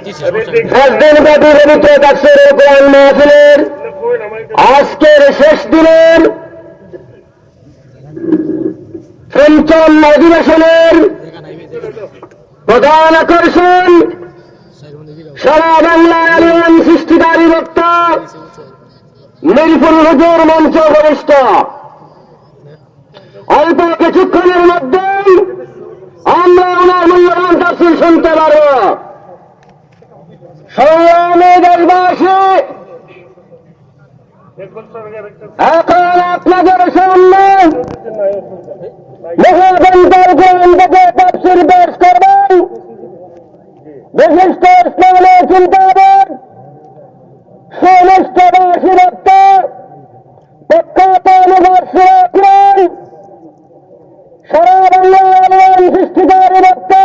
10 দিনব্যাপী পবিত্র তাফসীরুল কোরআন মাহফিলের আজকের শেষ দিনের পঞ্চম অধিবেশনের প্রধান আকর্ষণ সারা বাংলায় আলোড়ন সৃষ্টিকারী বক্তা মিরপুর হুজুর মঞ্চ বরিষ্ঠ। অল্প কিছুক্ষণের মধ্যেই আমরা ওনার মূল্যবান তাফসীর শুনতে পারব। সংগ্রামী দেশবাসী, এখন আপনাদের সামনে মহাগ্রন্থের কোরআন থেকে তাফসীর পেশ করবেন বিশিষ্ট ইসলামী চিন্তাবিদ, সুনিষ্ঠবাসী বক্তা, প্রখ্যাত মুফাসসির আকরাম, সারা বাংলার আলোড়ন সৃষ্টিকারী বক্তা,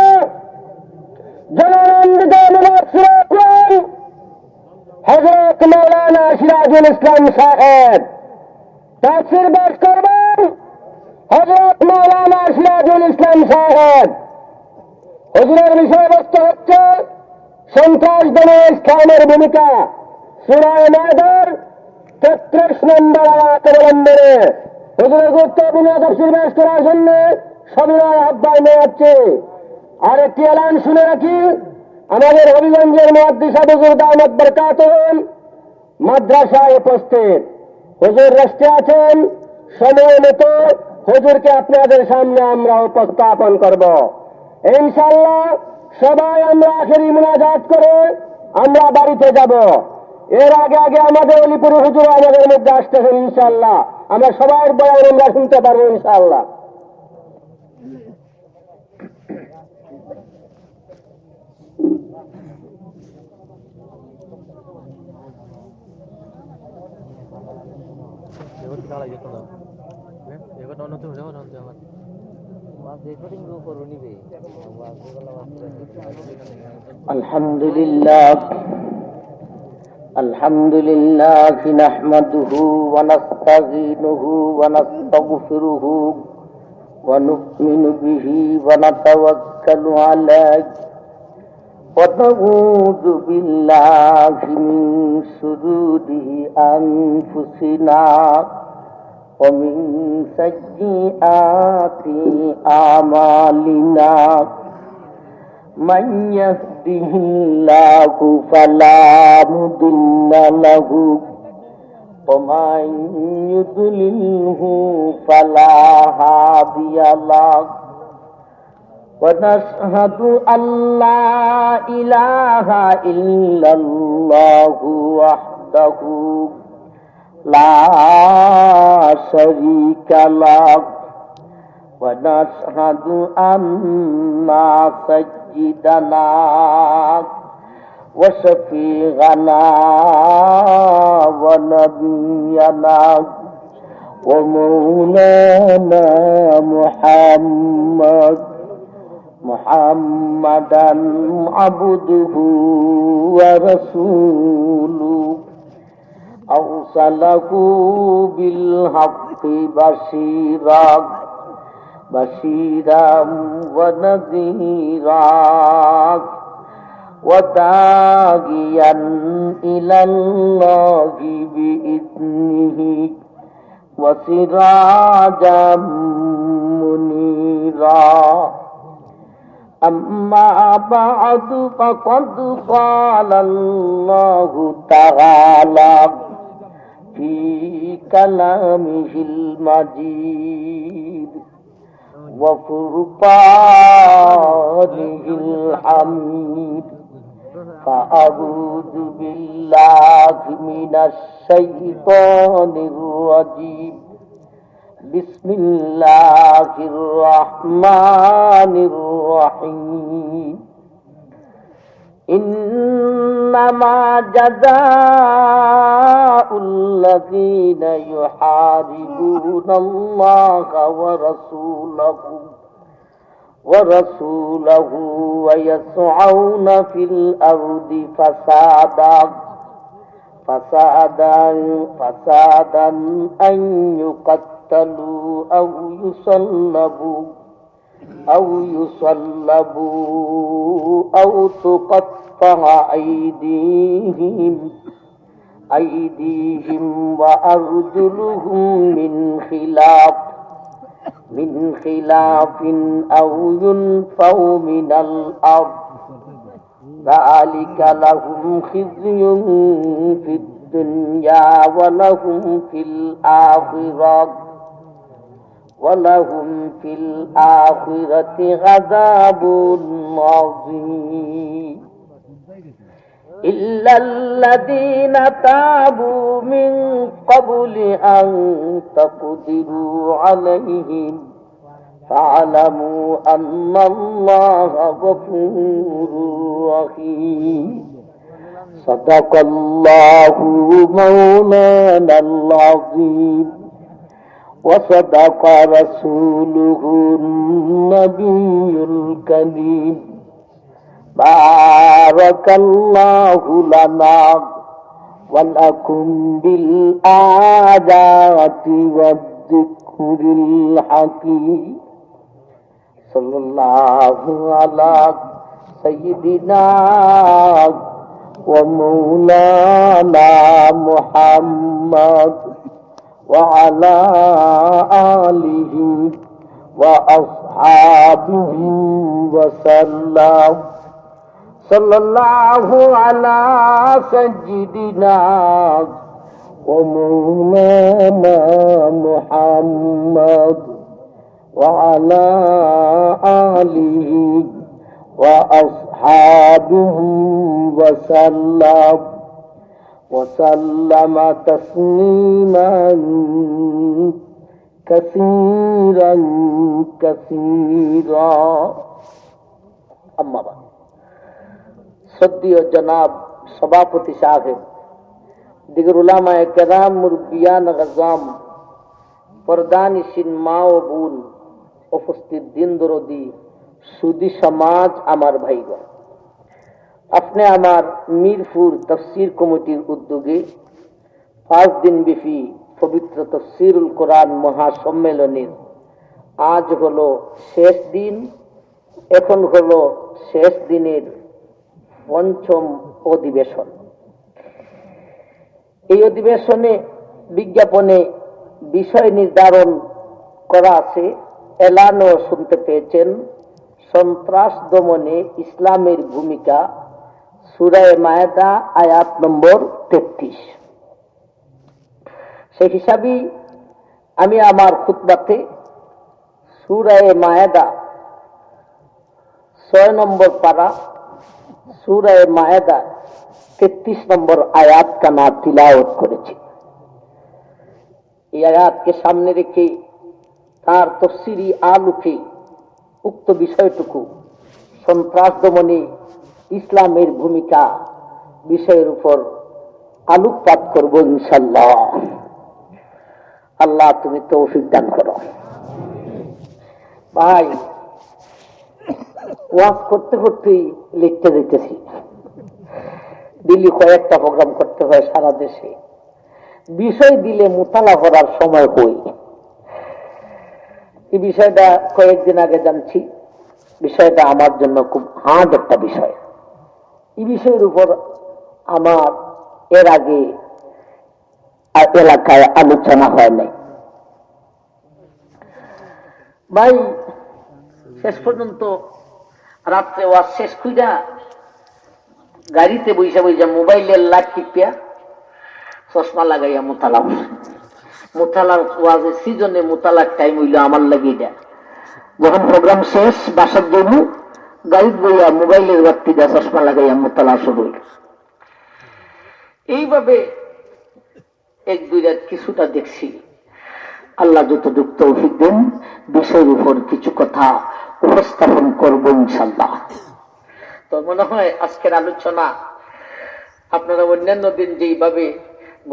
জনানন্দিত মুফাসসির আকরাম হযরত মাওলানা সিরাজুল ইসলাম সাহেব। তাফসীর পেশ করবেন হযরত মাওলানা সিরাজুল ইসলাম সাহেব। হুজুরের বিষয়বস্তু হচ্ছে সন্ত্রাস দমনে ইসলামের ভূমিকা, সূরা মায়দার 33 নম্বর আয়াত অবলম্বনে হুজুরের গুরুত্বপূর্ণ তাফসীর পেশ করার জন্য সবিনয় আহ্বান জানাচ্ছি। আর একটি এলান শুনে রাখি, আমাদের হবিগঞ্জের মুহাদ্দিস হুজুর দামাত বরকাতুহুম মাদ্রাসায় উপস্থিত। হুজুর রেস্টে আছেন, সময় মতো হুজুরকে আপনাদের সামনে আমরা উপস্থাপন করব ইনশাআল্লাহ। সবাই আমরা আখেরি মুনাজাত করে আমরা বাড়িতে যাব। এর আগে আমাদের অলিপুর হুজুর আমাদের মধ্যে আসতেছেন ইনশাআল্লাহ। আমরা সবার বয়ান আমরা শুনতে পারবো ইনশাআল্লাহ। আলহামদুলিল্লাহ নাহমাদুহু ওয়া নাস্তাঈনুহু ওয়া নাস্তাগফিরুহু ওয়া নু'মিনু বিহি ওয়া নাতাওয়াক্কালু আলাইহি ওয়া নাউযু বিল্লাহি মিন শুরুরি আনফুসিনা ওয়া মিন সাইয়্যিআতি আমালিনা। من يهده الله فلا مضل له ومن يضلله فلا هادي له ونشهد أن لا إله إلا الله وحده لا شريك له ونشهد أن سيدنا وشفيعنا ونبينا ومولانا محمدا عبده ورسوله أرسله بالحق بشيرا ونذيرا وداعيا إلى الله بإذنه وسراجا منيرا. أما بعد فقد قال الله تعالى في كلامه المجيد وفرقانه الحميد. فأعوذ بالله من الشيطان الرجيم. بسم الله الرحمن الرحيم. إنما جزاء الذين يحاربون الله ورسوله ويسعون في الأرض فسادا أن يقتلوا أو يصلبوا أو يصلبوا أو تقطع أيديهم وأرجلهم من خلاف أو ينفوا من الأرض ذلك لهم خزي في الدنيا ولهم في الآخرة عذاب عظيم إلا الذين تابوا من قبل أن تقدروا عليهم فاعلموا أن الله غفور رحيم صدق الله مولانا العظيم وصدق رسوله النبي الكريم بارك الله لنا ولكم بالآيات والذكر الحكيم صلى الله على سيدنا ومولانا محمد وعلى آله وأصحابه وسلم صلى الله على سيدنا ومولانا محمد وعلى آله وأصحابه وسلم تسليما كثيرا أما بعد শ্রদ্ধেয় জনাব সভাপতি সাহেব, দিগর উলামায়ে কেরাম, মুরব্বিয়ান গজাম, পর্দানিশিন মা ও বোন, উপস্থিত দিন দরদি সুদী সমাজ, আমার ভাইগণ, আপনি আমার মিরপুর তফসির কমিটির উদ্যোগে 5 দিন ব্যাপী পবিত্র তফসিরুল কোরআন মহাসম্মেলনের আজ হলো শেষ দিন। এখন হলো শেষ দিনের পঞ্চম অধিবেশন। এই অধিবেশনে বিজ্ঞাপনে বিষয় নির্ধারণ করা আছে, এলানও শুনতে পেয়েছেন, সন্ত্রাস দমনে ইসলামের ভূমিকা, সূরা মায়েদা আয়াত নম্বর 33। সেই হিসাবে আমি আমার খুতবাতে সূরা মায়েদা 6 নম্বর পারা, সূরা মায়েদা 33 নম্বর আয়াত কানা তিলাওয়াত করেছি। এই আয়াতকে সামনে রেখে তার তফসিরি আলোকে উক্ত বিষয়টুকু, সন্ত্রাস দমনে ইসলামের ভূমিকা বিষয়ের উপর আলোকপাত করব ইনশাআল্লাহ। আল্লাহ তুমি তৌফিক দান করো। ভাই, ওয়াজ করতে করতেই লিখতে যেতেছি। দিল্লি কয়েকটা প্রোগ্রাম করতে হয় সারা দেশে, বিষয় দিলে মোতালা করার সময় হই। এই বিষয়টা কয়েকদিন আগে জানছি, বিষয়টা আমার জন্য খুব হার্ড একটা বিষয়। এই বিষয়ের উপর আমার এর আগে এলাকায় আলোচনা হয় নাই। ভাই, শেষ পর্যন্ত রাত্রে ওয়াজ শেষ কইরা গাড়িতে বইসা মোবাইলের লাইট টিপিয়া চশমা লাগাইয়া মোতালার ওয়াজের সিজনে মোতালার টাইম হইল আমার লাগিয়ে দেয়। যখন প্রোগ্রাম শেষ বাসার জন্য গাড়ি বইয়া মোবাইলের বাড়তি দেয়া চশমা লাগাইয়া মোতালা শুরু হইল। এইভাবে 1-2 রাত কিছুটা দেখছি। আল্লাহ যতটুকু তৌফিক দেন বিষয়ের উপর কিছু কথা উপস্থাপন করব ইনশাআল্লাহ। তো মনে হয় আজকের আলোচনা আপনারা অন্যান্য দিন যেইভাবে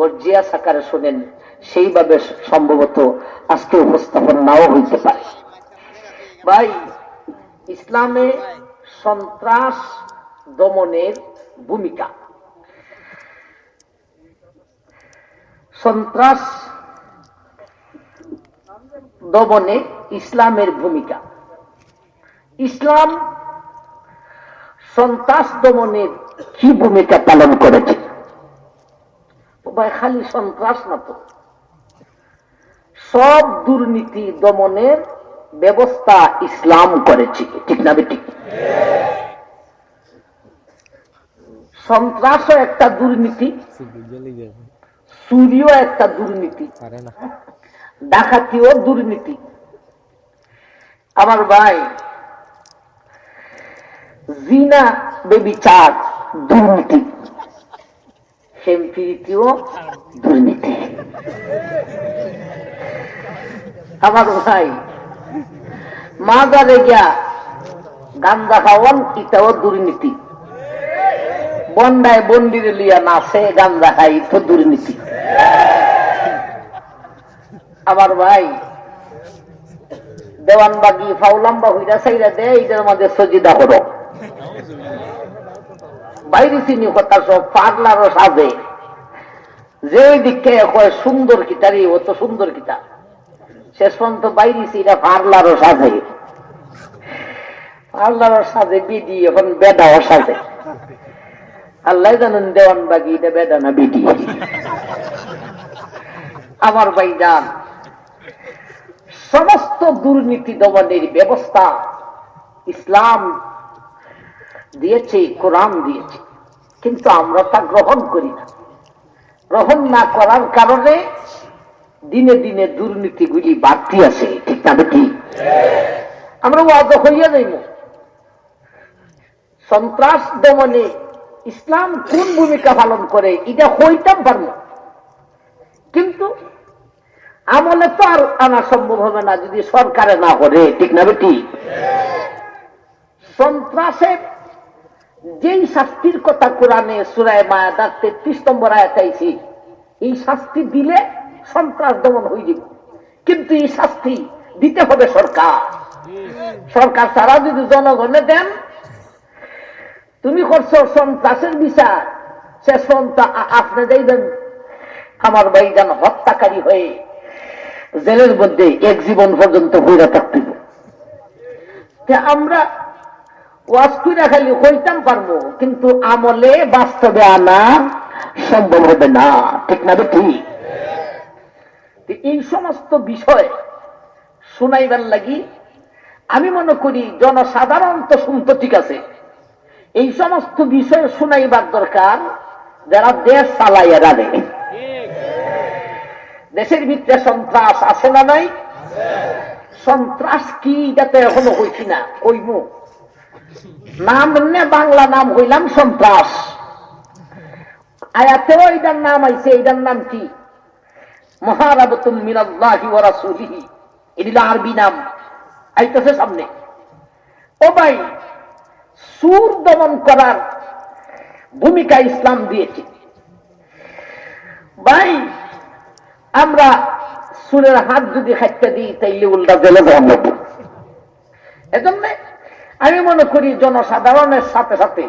গর্জিয়াস আকারে শোনেন সেইভাবে সম্ভবত আজকে উপস্থাপন নাও হইতে পারে। ভাই, ইসলামে সন্ত্রাস দমনের ভূমিকা, সন্ত্রাস দমনে ইসলামের ভূমিকা, ইসলাম সন্ত্রাস দমনের কি ভূমিকা পালন করেছে? খালি সন্ত্রাস না তো, সব দুর্নীতি দমনের ব্যবস্থা ইসলাম করেছে, ঠিক না বেঠিক? সন্ত্রাসও একটা দুর্নীতি, চুরিও একটা দুর্নীতি, ডাকাতিও দুর্নীতি। আমার ভাই, জিনা বেবিচার দুর্নীতি, সেমপিরিতিও দুর্নীতি। আমার ভাই, মাজারে গিয়া গান্দা খাওয়ান ইটাও দুর্নীতি, বন্ডায় বন্দিরে লিয়া নাচে গান্দা খাই তো দুর্নীতি। আমার ভাই, দেওয়ানবাগি ফাউলাম্বা হইরা সাইরা দে, এটার মধ্যে সজিদা করো বাইরে চিনি কথা সব পাগলারও সাজে, যে ওই দিকে কয় সুন্দর কিতারি ও তো সুন্দর কিতা, শেষ পর্যন্ত বাইরে চিনা পাগলারও সাজে, পাগলারও সাজে বিডি, এখন বেদাও সাজে। আল্লাহ জানেন দেওয়ানবাগি এটা বেদা না বিডি। আমার ভাই যান, সমস্ত দুর্নীতি দমনের ব্যবস্থা ইসলাম দিয়েছে, কোরআন দিয়েছে, কিন্তু আমরা তা গ্রহণ করি না। গ্রহণ না করার কারণে দিনে দিনে দুর্নীতিগুলি বাড়তি আছে, ঠিক না ঠিক? আমরা ওয়াজ হইয়া যাইব, সন্ত্রাস দমনে ইসলাম কোন ভূমিকা পালন করে এটা হইতাম পারবো, কিন্তু আমলে তো আর আনা সম্ভব হবে না যদি সরকারে না করে, ঠিক না বেটি? সন্ত্রাসের যেই শাস্তির কথা কোরআনে সূরা মায়েদার 33 নম্বর আয়াতে আইছে, এই শাস্তি দিলে সন্ত্রাস দমন হয়ে যাবে, কিন্তু এই শাস্তি দিতে হবে সরকার। সরকার ছাড়া যদি জনগণে দেন, তুমি করছো সন্ত্রাসের বিচার, শেষ পর্যন্ত আপনি যাইবেন আমার ভাইজান হত্যাকারী হয়ে জেলের মধ্যে এক জীবন পর্যন্ত ঘুরে থাকতে। আমরা ওয়াজ করে খালি হইতাম পারবো, কিন্তু আমলে বাস্তবে আনা সম্ভব হবে না, ঠিক না ঠিক? এই সমস্ত বিষয় শুনাইবার লাগি আমি মনে করি জনসাধারণ তো শুনতো, ঠিক আছে, এই সমস্ত বিষয় শুনাইবার দরকার যারা দেশ চালাইয়া রাখে। দেশের ভিতরে সন্ত্রাস আছে না নাই? সন্ত্রাস কি যাতে এখনো হইছি না, কইব নাম নে বাংলা নাম হইলাম সন্ত্রাস, আয়াতেও এটার নাম আইছে, এটার নাম কি? মুহারাবাতুন মিনাল্লাহি ওয়া রাসূলিহি, এটা আরবি নাম আইতেছে সামনে। ও ভাই, সুর দমন করার ভূমিকা ইসলাম দিয়েছে। ভাই, আমরা সুরের হাত যদি খাইতে দিই তাইলে উল্টা জেলে যাওয়া লাগবে। এজন্য আমি মনে করি জনসাধারণের সাথে সাথে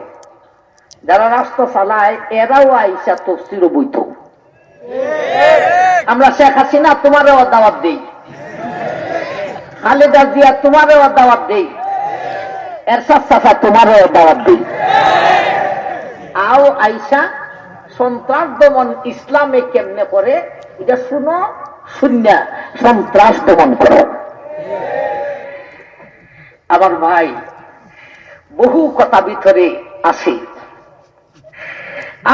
যারা রাষ্ট্র চালায় এরাও আইসা তফসির বৈঠ। আমরা শেখ হাসিনা তোমারও দাওয়াত দেই, খালেদা জিয়া তোমারও দাওয়াত দেই, এরশাদ চাচা তোমারও দাওয়াত দেই। আও আইসা সন্ত্রাস দমন ইসলামে কেমনে করে এটা শুনো, শূন্য সন্ত্রাস দমন করো। আমার ভাই, বহু কথা ভিতরে আসে।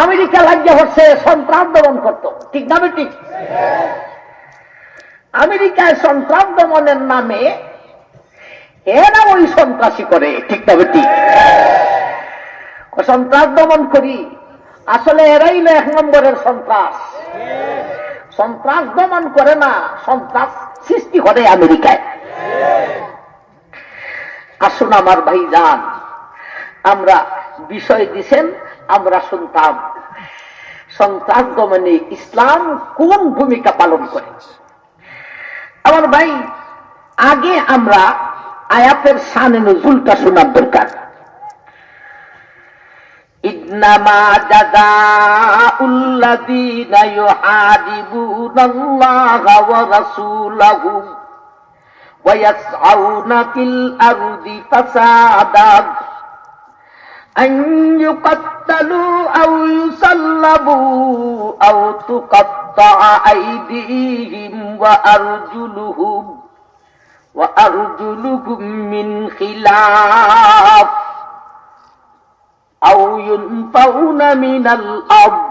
আমেরিকা লাগিয়ে হচ্ছে সন্ত্রাস দমন করত, ঠিক না ঠিক? আমেরিকায় সন্ত্রাস দমনের নামে এরা ওই সন্ত্রাসী করে, ঠিক না ঠিক? সন্ত্রাস দমন করি, আসলে এরাই হলো 1 নম্বরের সন্ত্রাস। সন্ত্রাস দমন করে না, সন্ত্রাস সৃষ্টি করে আমেরিকায়। আসুন আমার ভাই যান, আমরা বিষয় দিছেন, আমরা শুনতাম সন্ত্রাস দমনে ইসলাম কোন ভূমিকা পালন করে। আমার ভাই, আগে আমরা আয়াতের শানে নুজুলটা শোনার দরকার। ইন্নামা জাযাউল্লাযীনা ইউহারিবুনাল্লাহা ওয়া রাসূলাহু ويسعون في الأرض فسادا أن يقتلوا أو يصلبوا أو تقطع أيديهم وأرجلهم من خلاف أو ينفون من الأرض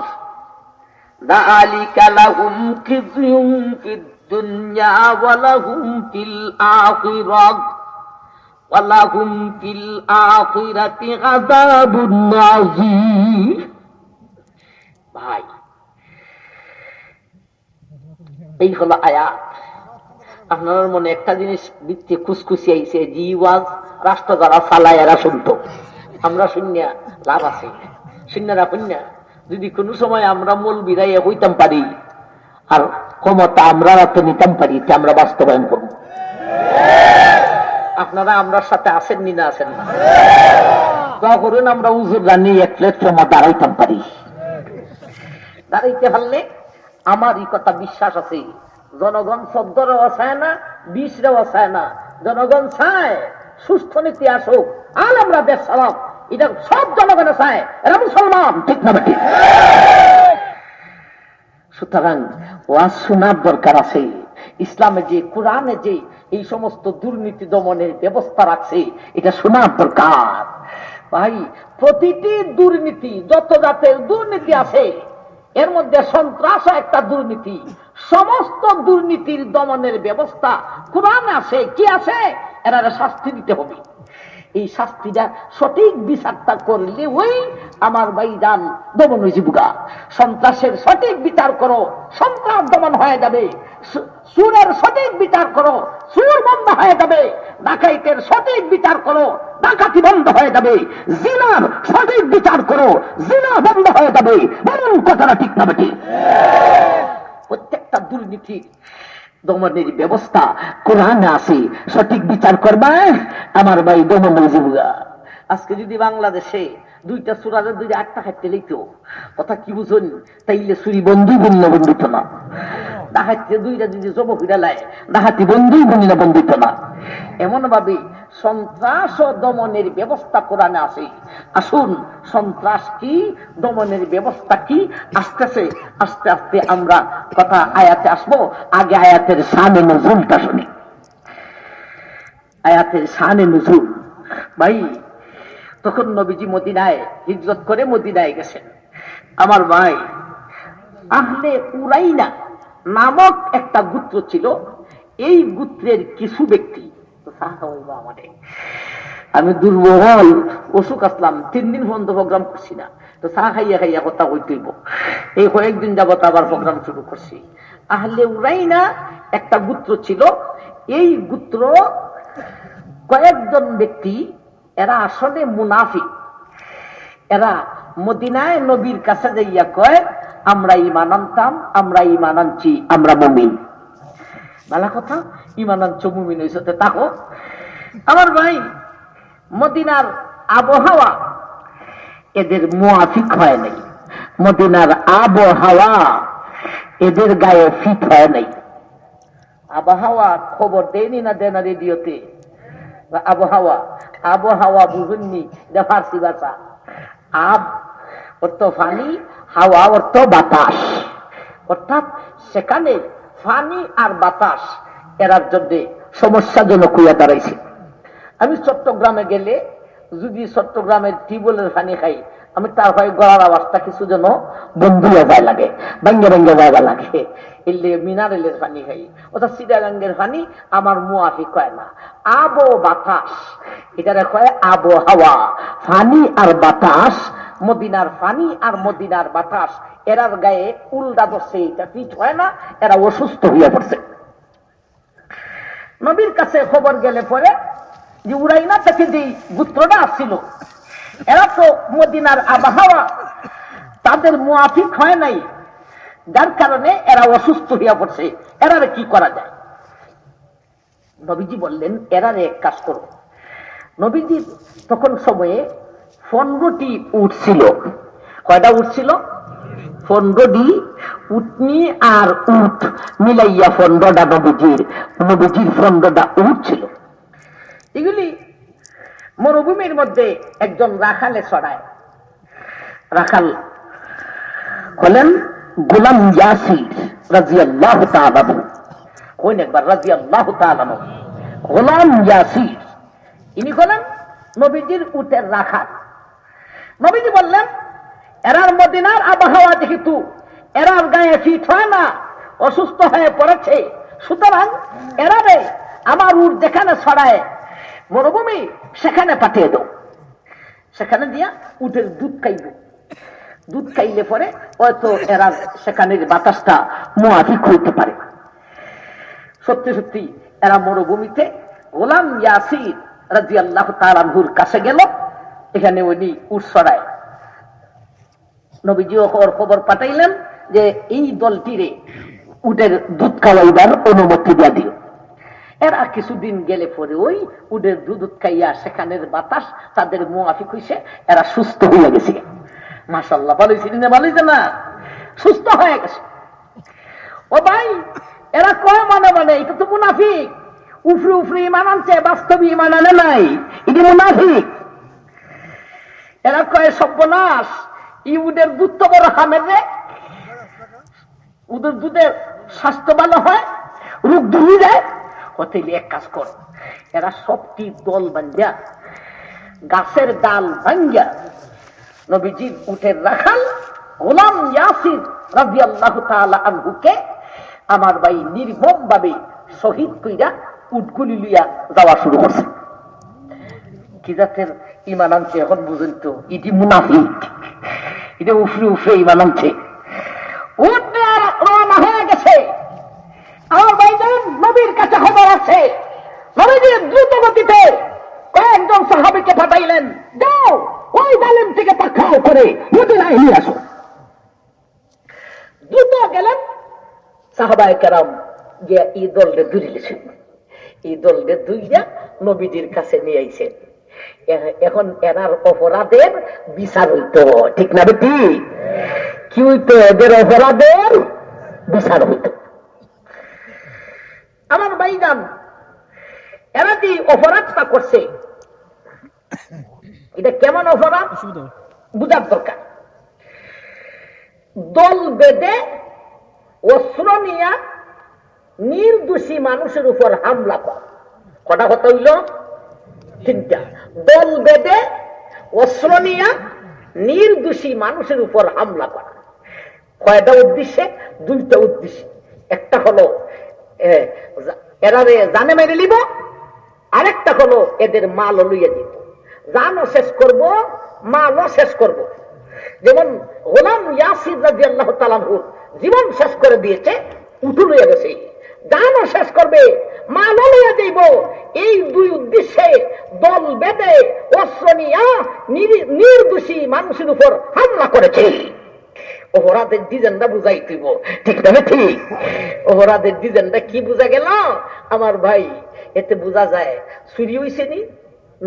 ذلك لهم خزي في الدنيا ولهم في الآخرة عذاب عظيم ভাই এই হলো আয়াত। আপনার মনে একটা জিনিস বৃত্তি খুশখুশি আইছে, জিওয়াজ রাষ্ট্র যারা চালায় এরা শুনতো, আমরা শুনিয়া লাভ আছে, শুনিয়া শুনিয়া যদি কোন সময় আমরা মূল বিদায় হইতাম পারি আর ক্ষমতা আমরা তো নিতাম পারি, আমরা বাস্তবায়ন করব। আপনারা আমরার সাথে আসেননি না আছেন না? দোয়া করুন আমরা উজুর জানি এক প্ল্যাটফর্মে দাঁড়াইতাম পারি। দাঁড়াইতে পারলে আমার এই কথা বিশ্বাস আছে, জনগণ 14 চায় না, 20 চায় না, জনগণ চায় সুস্থ নীতি আসুক আর আমরা দেশ চালাম, এটা সব জনগণে চায়, এরা মুসলমান, ঠিক না ঠিক? সুতরাং ওয়াজ শোনার দরকার আছে। ইসলামে যে, কোরআনে যে এই সমস্ত দুর্নীতি দমনের ব্যবস্থা রাখছে, এটা শোনার দরকার। ভাই, প্রতিটি দুর্নীতি, যত জাতের দুর্নীতি আছে এর মধ্যে সন্ত্রাস একটা দুর্নীতি। সমস্ত দুর্নীতির দমনের ব্যবস্থা কোরআনে আছে। কি আছে? এরা শাস্তি দিতে হবে। এই শাস্তিটা সঠিক বিচারটা করলে ওই আমার ভাইজান দমন হয়ে যাবে। সন্ত্রাসের সঠিক বিচার করো, সন্ত্রাস দমন হয়ে যাবে। সুরের সঠিক বিচার করো, সুর বন্ধ হয়ে যাবে। ডাকাইতের সঠিক বিচার করো, ডাকাতি বন্ধ হয়ে যাবে। জিনার সঠিক বিচার করো, জিনা বন্ধ হয়ে যাবে। বলুন কথাটা ঠিক না বেটি? প্রত্যেকটা দুর্নীতি দমনের ব্যবস্থা কোরআনে আছে। সঠিক বিচার করবা আমার ভাই দমন হয়ে যাবে। আজকে যদি বাংলাদেশে 2টা সুরারের 2 8টা খাইতে লিখতো, কথা কি বুঝুন? তাইলে চুরি বন্ধু বন্য বন্ধিত না, ডাহাতে 2টা যদি জব ফিরা লাই ডাহাতি বন্ধু বন্য বন্ধিত না। এমন ভাবে সন্ত্রাস ও দমনের ব্যবস্থা কোরআনে আছে। আসুন, সন্ত্রাস কি, দমনের ব্যবস্থা কি, আস্তে আস্তে আমরা কথা আয়াতে আসবো। আগে আয়াতের শানে নুজুলটা শুনি। আয়াতের শানে নুজুল। ভাই, তখন নবীজি মদিনায় হিজরত করে মদিনায় গেছেন। আমার ভাই, আহলে উরাইনা নামক একটা গোত্র ছিল। এই গোত্রের কিছু ব্যক্তি, আমি দুর্বল, অসুখ আসলাম, 3 দিন পর্যন্ত প্রোগ্রাম করছি না, তো চা খাইয়া খাইয়া কথা কইতেইব। এই কয়েকদিন যাবত আবার প্রোগ্রাম শুরু করছি। আহলে উরাইনা একটা গোত্র ছিল। এই গোত্র কয়েকজন ব্যক্তি, এরা আসলে মুনাফিক। এরা মদিনায় নবীর কাছে যাইয়া কয়, আমরা ঈমান আনতাম, আমরা ঈমান আনছি, আমরা মুমিন। ভালো কথা, ঈমান আনছো, মুমিন হইছো, তাকো। আমার ভাই, মদিনার আবহাওয়া এদের মুআফিক হয় নাই। মদিনার আবহাওয়া এদের গায়ে ফিট হয় নাই। আবহাওয়া খবর দেয়নি না দেনা রেডিওতে? আবহাওয়া বুঝুননি, এটা ফার্সি ভাষা। আব অর্থ পানি, হাওয়া অর্থ বাতাস। অর্থাৎ সেখানে পানি আর বাতাস এরার জন্য সমস্যাজনক হইয়া দাঁড়াইছে। আমি চট্টগ্রামে গেলে যদি চট্টগ্রামের টিউবওয়েলের পানি খাই, আমি তার ভাই গলার আওয়াজটা কিছু যেন বন্ধ হয়ে যায় লাগে, ভাঙ্গে ভাঙ্গে জায়গা লাগে। এলে মিনারেলের পানি খাই, অর্থাৎ সিটাগাঙ্গের পানি আমার মুআফিক হয় না। আবো বাতাস, এটা কয় আবহাওয়া। পানি আর বাতাস, মদিনার পানি আর মদিনার বাতাস এরার গায়ে উল্টা ধরছে, এটা ফিট হয় না, এরা অসুস্থ হইয়া পড়ছে। নবীর কাছে খবর গেলে পরে যে উরাইনা থেকে যে গোত্রটা আসছিল, এরা তো মদিনার আবহাওয়া তাদের মুআফিক হয় নাই, যার কারণে এরা অসুস্থ হইয়া পড়ছে। এরারে কি করা যায়? নবীজি বললেন, এরারে এক কাজ করো। নবীজির তখন সময়ে 15টি উট ছিল। কয়টা উট ছিল? 15টি উটনি আর উট মিলাইয়া ফন্ডটা নবীজির ফন্ডটা উট ছিল। এগুলি মরুভূমির মধ্যে একজন রাখালে ছড়ায়। রাখাল হলেন গোলাম ইয়াসির রাদিয়াল্লাহু তাআলা আনহু। কইন একবার রাদিয়াল্লাহু তাআলা আনহু। গোলাম ইয়াসির ইনি হলেন নবীজির উটের রাখাল। নবীজি বললেন, এরার মদিনার আবহাওয়া যেহেতু এরার গায়ে ফিট হয় না, অসুস্থ হয়ে পড়েছে, সুতরাং এরারে আমার উট যেখানে ছড়ায় মরুভূমি সেখানে পাঠিয়ে দাও। সেখানে দিয়া উটের দুধ খাইব। দুধ খাইলে পরে হয়তো এরা সেখানের বাতাসটা মুআফিক হইতে পারে। সত্যি সত্যি এরা মরুভূমিতে গোলাম ইয়াসির রাদিয়াল্লাহু তাআলা আনহুর কাছে গেল। এখানে উনি উট ছড়ায়। নবীজি খবর পাঠাইলেন যে এই দলটিরে উটের দুধ খাওয়াইবার অনুমতি দিয়া দিও। এরা কিছুদিন গেলে পরে ওই উটের দুধ খাইয়া সেখানের বাতাস তাদের মুআফিক হইছে, এরা সুস্থ হয়ে গেছে। মাশাআল্লাহ, ভালো হয়েছে না? ভালো হয়েছে না? সুস্থ হয়ে গেছে। ও ভাই, এরা কয় মানে এটা তো মুনাফিক। উফরে ইমান আনছে, বাস্তবে ইমান আনে নাই, এটা মুনাফিক। এরা কয় সর্বনাশ, উটের দুধ তো বড় হামের রে, উটের দুধের স্বাস্থ্য ভালো হয়, রোগ দূর যায়। হতেলে এক কাজ কর, এরা সবটি দল বান্ধা গাছের ডাল ভাঙ্গা নবীজির উটের রাখাল গোলাম ইয়াসির রাদিয়াল্লাহু তাআলা আনহুকে আমার ভাই নির্মম ভাবে শহীদ কইরা উটগুলি লিয়া যাওয়া শুরু করছে। কি জাতের ইমান আনছে এখন বুঝেন তো? এটি মুনাফিক, এটা উফরে ইমান আনছে। উট রওনা হয়ে গেছে। আমার ভাইজান নবীর কাছে খবর আছে। নবীজি দ্রুত গতিতে কয়েকজন সাহাবীকে পাঠাইলেন, যাও ওই জালেম থেকে পাকড়াও করে মদিনায় নিয়ে আসো। দ্রুত গেলেন সাহাবায়ে কেরাম, গিয়া এই দলটা ধরিলেছেন। এই দলটা ধুইয়া নবীজির কাছে নিয়ে আইছেন। এখন এনার অপরাধের বিচার হইতো, ঠিক না বেটি? কি হইতো? এদের অপরাধের বিচার হইতো। আমার ভাইজান, এরা যে অপরাধটা করছে, এটা কেমন অপরাধ বুঝার দরকার। দল বেঁধে অস্ত্র নিয়া নির্দোষী মানুষের উপর হামলা করা। কটা কথা হইল? তিনটা। দল বেঁধে অস্ত্র নিয়া নির্দোষী মানুষের উপর হামলা করা। কয়টা উদ্দেশ্যে? দুইটা উদ্দেশ্যে। একটা হলো এরারে জানে মেরে নিব, আরেকটা হলো এদের মালও লইয়া দিব। জানও শেষ করব, মালও শেষ করব। যেমন গোলাম ইয়াসির রাদিয়াল্লাহু তাআলা আনহুর জীবন শেষ করে দিয়েছে, উঠু লইয়া গেছে। জানও শেষ করবে, মালও লইয়া দিব। এই দুই উদ্দেশ্যে দল বেঁধে অস্ত্র নিয়া নির্দোষী মানুষের উপর হামলা করেছে। অপরাধের ডিজাইনটা বুঝাই দিব, ঠিক না? ঠিক। অপরাধের ডিজাইনটা কি বুঝা গেল আমার ভাই? এতে বোঝা যায় চুরি হইছে নি?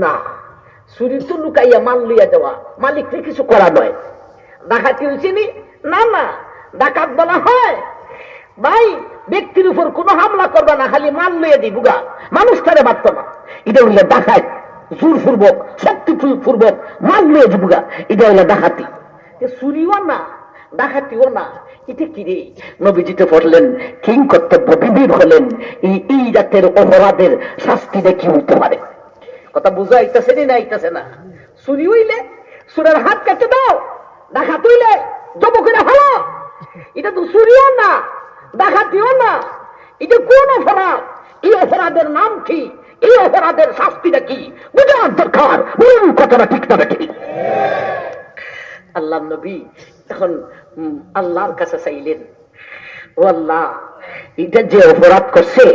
না, চুরি তো লুকাইয়া মাল লইয়া যাওয়া, মালিককে কিছু করা নয়। ডাকাতি হইছে নি? না না, ডাকাত বলা হয় ভাই ব্যক্তির উপর কোনো হামলা করবে না, খালি মাল লইয়া দিই বুগা, মানুষটারে মারত না। এটা হইলে ডাকাত, জোর পূর্বক শক্তি পূর্বক মাল লইয়া দিবুগা, এটা হইলে ডাকাতি। চুরিও না, ডাকাতিও না। এটা কি রে? নবীজিতে পড়লেন, কিং কর্তব্য বিবির হলেন এই জাতের অপরাধের শাস্তিটা কি হইতে পারে। কথা বুঝা আইতেছে না? আইতেছে না? চুরি হইলে চোরের হাত কেটে দাও, ডাকাত হইলে জব করে ভালো। এটা তো চুরিও না, ডাকাতিও না। এটা কোন অপরাধ? এই অপরাধের নাম কি? এই অপরাধের শাস্তিটা কি বুঝার দরকার। বলুন কথাটা ঠিক না ঠিক? আল্লাহ নবী এখন আল্লাহর কাছে চাইলেন, ও আল্লাহ, এটা যে অপরাধ করছে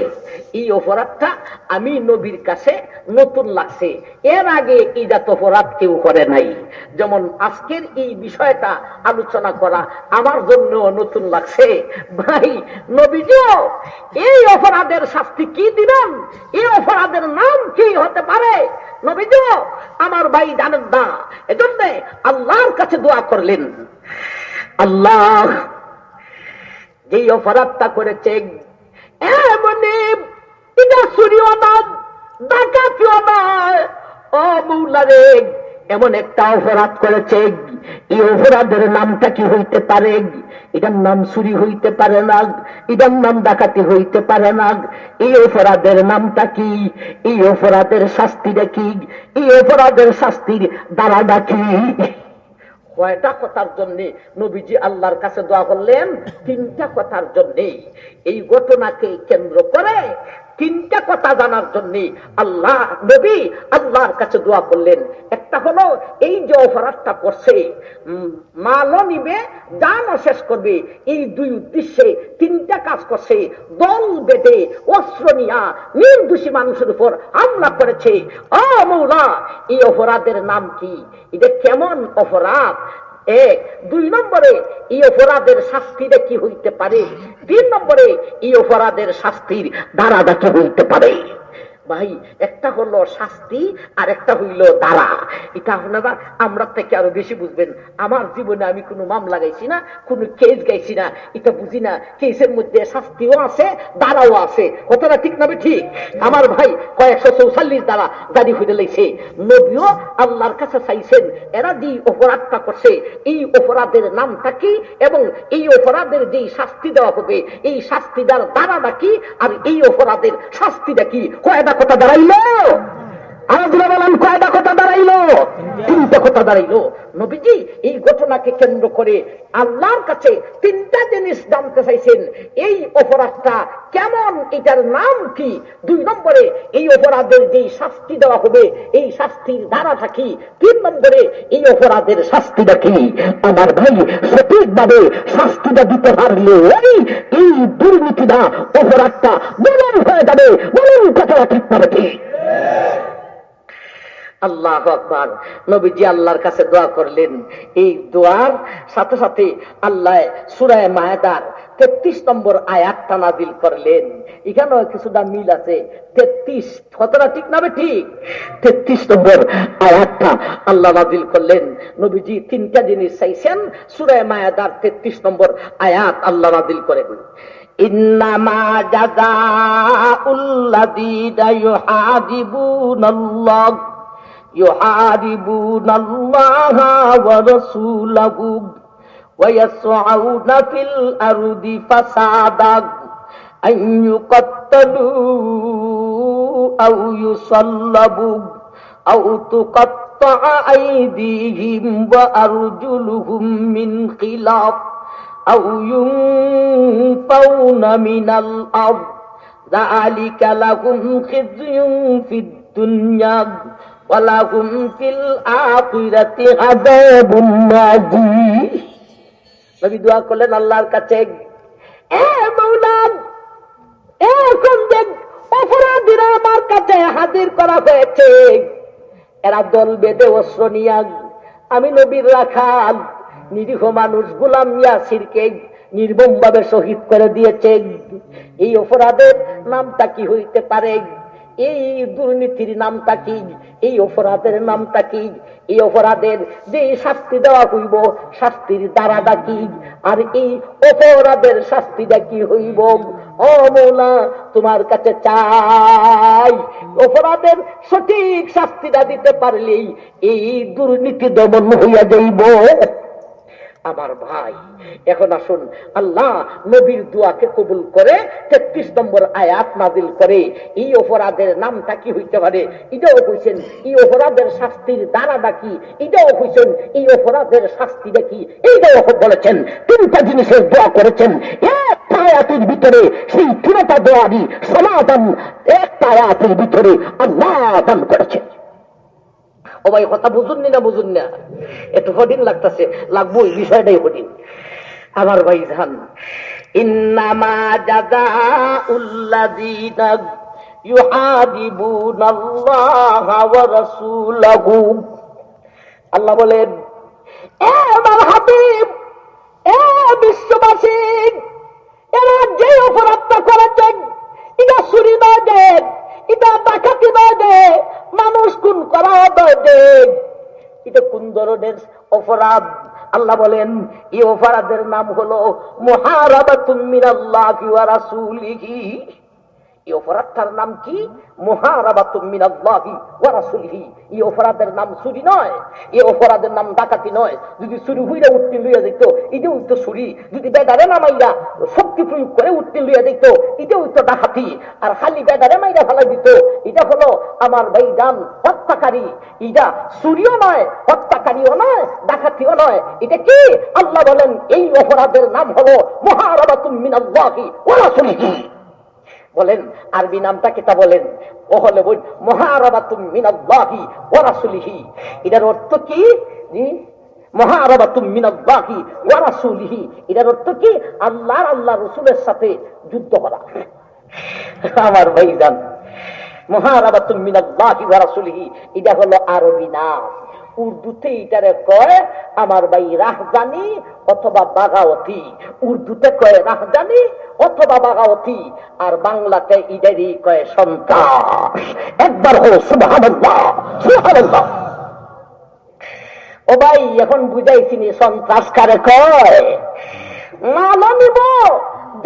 এই অপরাধটা আমি নবীর কাছে নতুন লাগছে। এর আগে এই জাত অপরাধ কেউ করে নাই। যেমন আজকের এই বিষয়টা আলোচনা করা আমার জন্য নতুন লাগছে। ভাই নবীজিও এই অপরাধের শাস্তি কি দিবেন, এই অপরাধের নাম কি হতে পারে নবীজিও আমার ভাই জানেন না। এজন্য আল্লাহর কাছে দোয়া করলেন, আল্লাহ যেই অপরাধটা করেছে এমনি এটা চুরিও না ডাকাতিও না, ও মৌলা রে এমন একটা অপরাধ করেছে, এই অপরাধের নামটা কি হইতে পারে? এটার নাম চুরি হইতে পারে না, এটার নাম ডাকাতি হইতে পারে না। এই অপরাধের নামটা কি? এই অপরাধের শাস্তিটা কি? এই অপরাধের শাস্তির দ্বারাটা কি? কয়টা কথার জন্যে নবীজি আল্লাহর কাছে দোয়া করলেন? তিনটা কথার জন্যে। এই ঘটনাকে কেন্দ্র করে তিনটা কথা জানার জন্য আল্লাহ নবী আল্লাহর কাছে দোয়া করলেন। একটা হলো এই যে অপরাধটা করছে, মালও নিবে জানও শেষ করবে, এই দুই উদ্দেশ্যে তিনটা কাজ করছে। দল বেঁধে অস্ত্র নিয়া নির্দোষী মানুষের উপর হামলা করেছে। ও মৌলা, এই অপরাধের নাম কি? এটা কেমন অপরাধ? এক। দুই নম্বরে এই অপরাধের শাস্তিটা কি হইতে পারে? তিন নম্বরে এই অপরাধের শাস্তির ধারাটা কি হইতে পারে? ভাই, একটা হলো শাস্তি আর একটা হইল ধারা। এটা আপনারা আমরা থেকে আরো বেশি বুঝবেন। আমার জীবনে আমি কোনো মামলা গাইছি না, কোনো কেস গাইছি না, এটা বুঝি না। কেসের মধ্যে শাস্তিও আছে, ধারাও আছে। কথাটা ঠিক না? ঠিক। আমার ভাই 144 ধারা জারি হইতে লাইছে। নবীও আল্লাহর কাছে চাইছেন এরা যে অপরাধটা করছে এই অপরাধের নামটা কি, এবং এই অপরাধের যেই শাস্তি দেওয়া হবে এই শাস্তি দেওয়ার ধারাটা কি, আর এই অপরাধের শাস্তিটা কি। কয়টা কথা দাঁড়াইল? আলোচনা বলেন, কয়টা কথা দাঁড়াইল? তিনটা কথা দাঁড়াইল। নবীজি এই ঘটনাকে কেন্দ্র করে আল্লাহর কাছে তিনটা জিনিস জানতে চাইছেন। এই অপরাধটা কেমন, এটার নাম কি? দুই নম্বরে এই অপরাধের যেই শাস্তি দেওয়া হবে এই শাস্তির ধারাটা কি? তিন নম্বরে এই অপরাধের শাস্তিটা কি? আমার ভাই, সঠিকভাবে শাস্তিটা দিতে পারলে এই দুর্নীতিটা অপরাধটা বলন হয়ে যাবে। বলুন কথাটা ঠিক পাবে কি? আল্লাহু আকবার। নবীজি আল্লাহর কাছে দোয়া করলেন। এই দোয়ার সাথে সাথে আল্লাহ সূরা মায়েদার 33 নম্বর আয়াতটা নাযিল করলেন। এখানেও কিছুটা মিল আছে। 33 কতটা ঠিক না? ঠিক। 33 নম্বর আয়াতটা আল্লাহ নাযিল করলেন। নবীজি তিনটা জিনিস চাইছেন, সূরা মায়েদার 33 নম্বর আয়াত আল্লাহ নাযিল করেন। ইন্নামা জাযাউল্লাযীনা ইউহারিবুনাল্লাহা ওয়া রাসূলাহু ওয়া ইয়াসআউনা ফিল আরদি ফাসাদান আন ইউকাত্তালু আও ইউসাল্লাবু আও তুকাত্তাআ আইদিহিম ওয়া আরজুলুহুম মিন খিলাফ আও ইউনফাউনা মিনাল আরদ যালিকা লাহুম খিযুন ফিদ দুনিয়া ওয়া লাহুম ফিল আখিরাতি আযাবুন নাযীর। নবী দোয়া করলেন আল্লাহর কাছে, এ মাওলা, এখন যে অপরাধীরা আমার কাছে হাজির করা হয়েছে, এরা দল বেঁধে অস্ত্র নিয়া আমি নবীর রাখাল নিরীহ মানুষ গোলাম ইয়াসিরকে নির্মম ভাবে শহীদ করে দিয়েছে। এই অপরাধের নামটা কি হইতে পারে? এই দুর্নীতির নামটা কি? এই অপরাধের নামটা কি? এই অপরাধের যে শাস্তি দেওয়া হইব শাস্তির দ্বারাটা কি? আর এই অপরাধের শাস্তিটা কি হইব? ও মৌলা, তোমার কাছে চাই, অপরাধের সঠিক শাস্তিটা দিতে পারলেই এই দুর্নীতি দমন হইয়া যাইব। আমার ভাই, এখন আসুন আল্লাহ নবীর দোয়াকে কবুল করে 33 নম্বর আয়াত নাযিল করে এই অপরাধের নামটা কি হইতে পারে এটাও কইছেন। এই অপরাধের শাস্তির দ্বারাটা কি এটাও কইছেন। এই অপরাধের শাস্তিটা কি এইটাও বলেছেন। তিনটা জিনিসের দোয়া করেছেন একটা আয়াতের ভিতরে। সেই তিনটা দোয়ারই সমাধান একটা আয়াতের ভিতরে আল্লাহ দান করেছেন। ও ভাই, কথা বুঝুননি না? বুঝুন না? একটু কঠিন লাগতেছে, লাগবো, এই বিষয়টাই কঠিন। আমার ভাই জান, ইন্নামা জাযাউল্লাযীনা ইউহারিবুনাল্লাহা ওয়া রাসূলাহু। আল্লাহ বলেন, এ আমার হাবিব, এ বিশ্ববাসী, এরা যে অপরাধটা করেছে এটা চুরি নয় দে, এটা ডাকাতি নয় দে, মানুষ খুন করা নয় দে, এটা কোন ধরনের অপরাধ? আল্লাহ বলেন এই অপরাধের নাম হলো মুহারাবাতুম মিনাল্লাহি ওয়া রাসূলিহি। এই অপরাধটার নাম কি? মুহারাবাতুম মিনাল্লাহি ওয়া রাসূলিহি। এই অপরাধের নাম চুরি নয়, এই অপরাধের নাম ডাকাতি নয়। যদি চুরি হইয়া উঠতে লইয়া যেত, এটা হইতো চুরি। যদি বেদারে নামাইয়া শক্তি প্রয়োগ করে উঠতে লইয়া যেত, এটা হইতো ডাকাতি। আর খালি বেদারে মাইরা ফেলাই দিত, এটা হলো আমার ভাইজান হত্যাকারী। এটা চুরিও নয়, হত্যাকারীও নয়, ডাকাতিও নয়। এটা কি? আল্লাহ বলেন এই অপরাধের নাম হলো মুহারাবাতুম মিনাল্লাহি ওয়া রাসূলিহি। বলেন আরবি নামটা কিতা বলেন? ও হলে বল মুহারাবাতুম মিনাল্লাহি ওয়া রাসূলিহি। এটার অর্থ কি? জি, মুহারাবাতুম মিনাল্লাহি ওয়া রাসূলিহি, এটার অর্থ কি? আল্লাহর আল্লাহ রাসূলের সাথে যুদ্ধ করা। আমার ভাইজান, মুহারাবাতুম মিনাল্লাহি ওয়া রাসূলিহি এটা হলো আরবি নাম। উর্দুতে এটারে কয় আমার ভাই রাহজানি অথবা বাগাওয়াতি। উর্দুতে কয় রাহজানি অথবা বাগাওয়াতি, আর বাংলাতে ইদারি কয় সন্ত্রাস। একবার হলো সুবহানাল্লাহ, সুবহানাল্লাহ। ও ভাই এখন বুঝাইছিনি সন্ত্রাস কারে কয়? মালা নিব,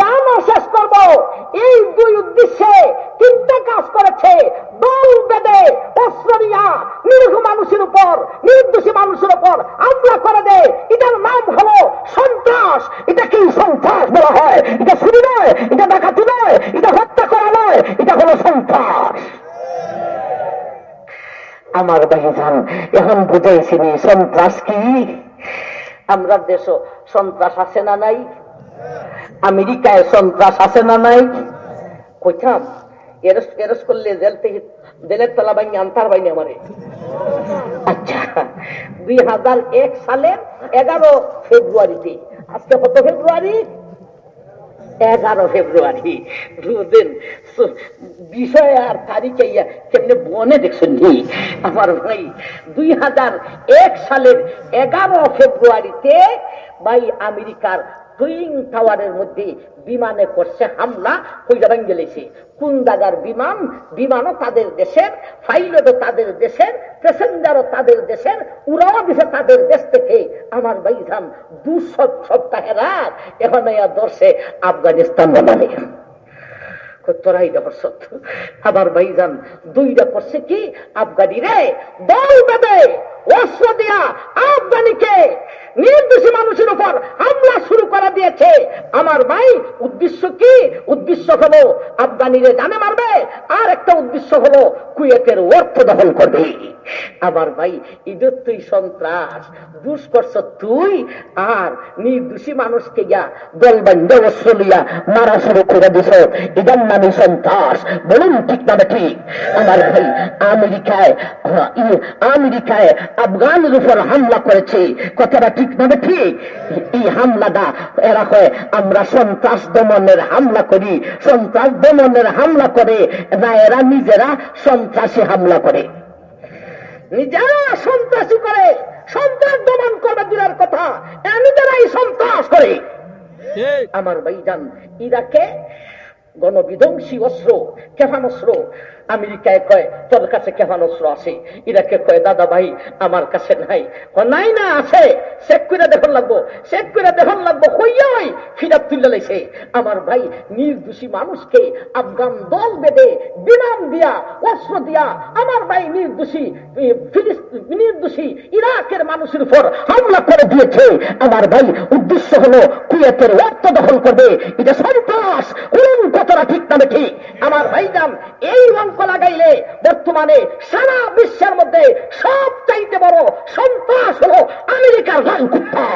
জানও শেষ করবো, এই দুই উদ্দেশ্যে তিনটা কাজ করেছে। দল বেঁধে অস্ত্র নিয়া নিরীহ মানুষের উপর, নির্দোষী মানুষের উপর হামলা করে দেয়। এটার নাম হলো সন্ত্রাস। এটা কি সন্ত্রাস বলা হয়? এটা চুরি নয়, এটা ডাকাতি নয়, এটা হত্যা করা নয়, এটা হলো সন্ত্রাস। আমার ভাইজান এখন বুঝাইছিনি সন্ত্রাস কি। আমরা দেশ সন্ত্রাস আছে না নাই? আমেরিকায় সন্ত্রাস আছে না নাই? কইতাম এরস করলে জেল থেকে, জেলের তলা ভাঙি আনতার বাইনি আমারে। আচ্ছা, 2001 সালের 11 ফেব্রুয়ারিতে, আজকে কত ফেব্রুয়ারি? 11 ফেব্রুয়ারি। বুঝলেন বিষয় আর তারিখে কেমনে বনে দেখছেন নি আমার ভাই। 2001 সালের 11 ফেব্রুয়ারিতে ভাই আমেরিকার টুইন টাওয়ারের মধ্যে বিমানে করছে হামলা, কইরা ভাঙ্গে লেছে। কোন জায়গার বিমান? বিমানও তাদের দেশের, পাইলটও তাদের দেশের, প্যাসেঞ্জারও তাদের দেশের, উড়াও দিছে তাদের দেশ থেকে। আমার ভাইজান 2 সপ্তাহের রাত এখন ধরছে আফগানিস্তান বানালে। তোরাই দেখছ আমার ভাইজান, দুইটা করছে কি? আফগানি রে দল বেঁধে অস্ত্র দিয়া আফগানিকে নির্দোষী মানুষের উপর হামলা শুরু করা দিয়েছে। আমার ভাই উদ্দেশ্য কি? উদ্দেশ্য হলো আফগানিরে জানে মারবে, আর একটা উদ্দেশ্য হলো কুয়েতের অর্থ দখল করবে। আমার ভাই ঈদের তুই সন্ত্রাস দুষ করছ তুই, আর নির্দোষী মানুষকে গিয়া দল বান্ধব অস্ত্র লিয়া মারা শুরু করে দিছ। এটার নামে সন্ত্রাস। বলুন ঠিক না ঠিক? আমার ভাই আমেরিকায় আফগানের উপর হামলা করেছে, কথাটা ঠিক না ঠিক? এই হামলাটা এরা কয় আমরা সন্ত্রাস দমনের হামলা করি। সন্ত্রাস দমনের হামলা করে না, এরা নিজেরা সন্ত্রাসী হামলা করে, নিজেরা সন্ত্রাসী করে। সন্ত্রাস দমন করবে দূরের কথা, এরা নিজেরাই সন্ত্রাস করে। আমার ভাইজান ইরাকে গণবিধ্বংসী অস্ত্র, ক্ষেপণাস্ত্র, আমেরিকায় কয় তোর কাছে ক্ষেপণাস্ত্র আছে, ইরাকে কয় দাদা ভাই আমার কাছে নাই। নাই না আছে, চেক করে দেখুন লাগবো, চেক করে দেখুন লাগবো, কইয়াই ফিরাত তুলে লাইছে। আমার ভাই নির্দোষী মানুষকে আফগান দল বেঁধে বিমান দিয়া অস্ত্র দিয়া আমার ভাই নির্দোষী ইরাকের মানুষের উপর হামলা করে দিয়েছে। আমার ভাই উদ্দেশ্য হলো কুয়েতের অর্থ দখল করবে। এটা সন্ত্রাস। কতটা ঠিক না ঠিক? আমার ভাইজান এই অঙ্ক লাগাইলে বর্তমানে সারা বিশ্বের মধ্যে সব চাইতে বড় সন্ত্রাস হলো আমেরিকার লাল কুত্তা।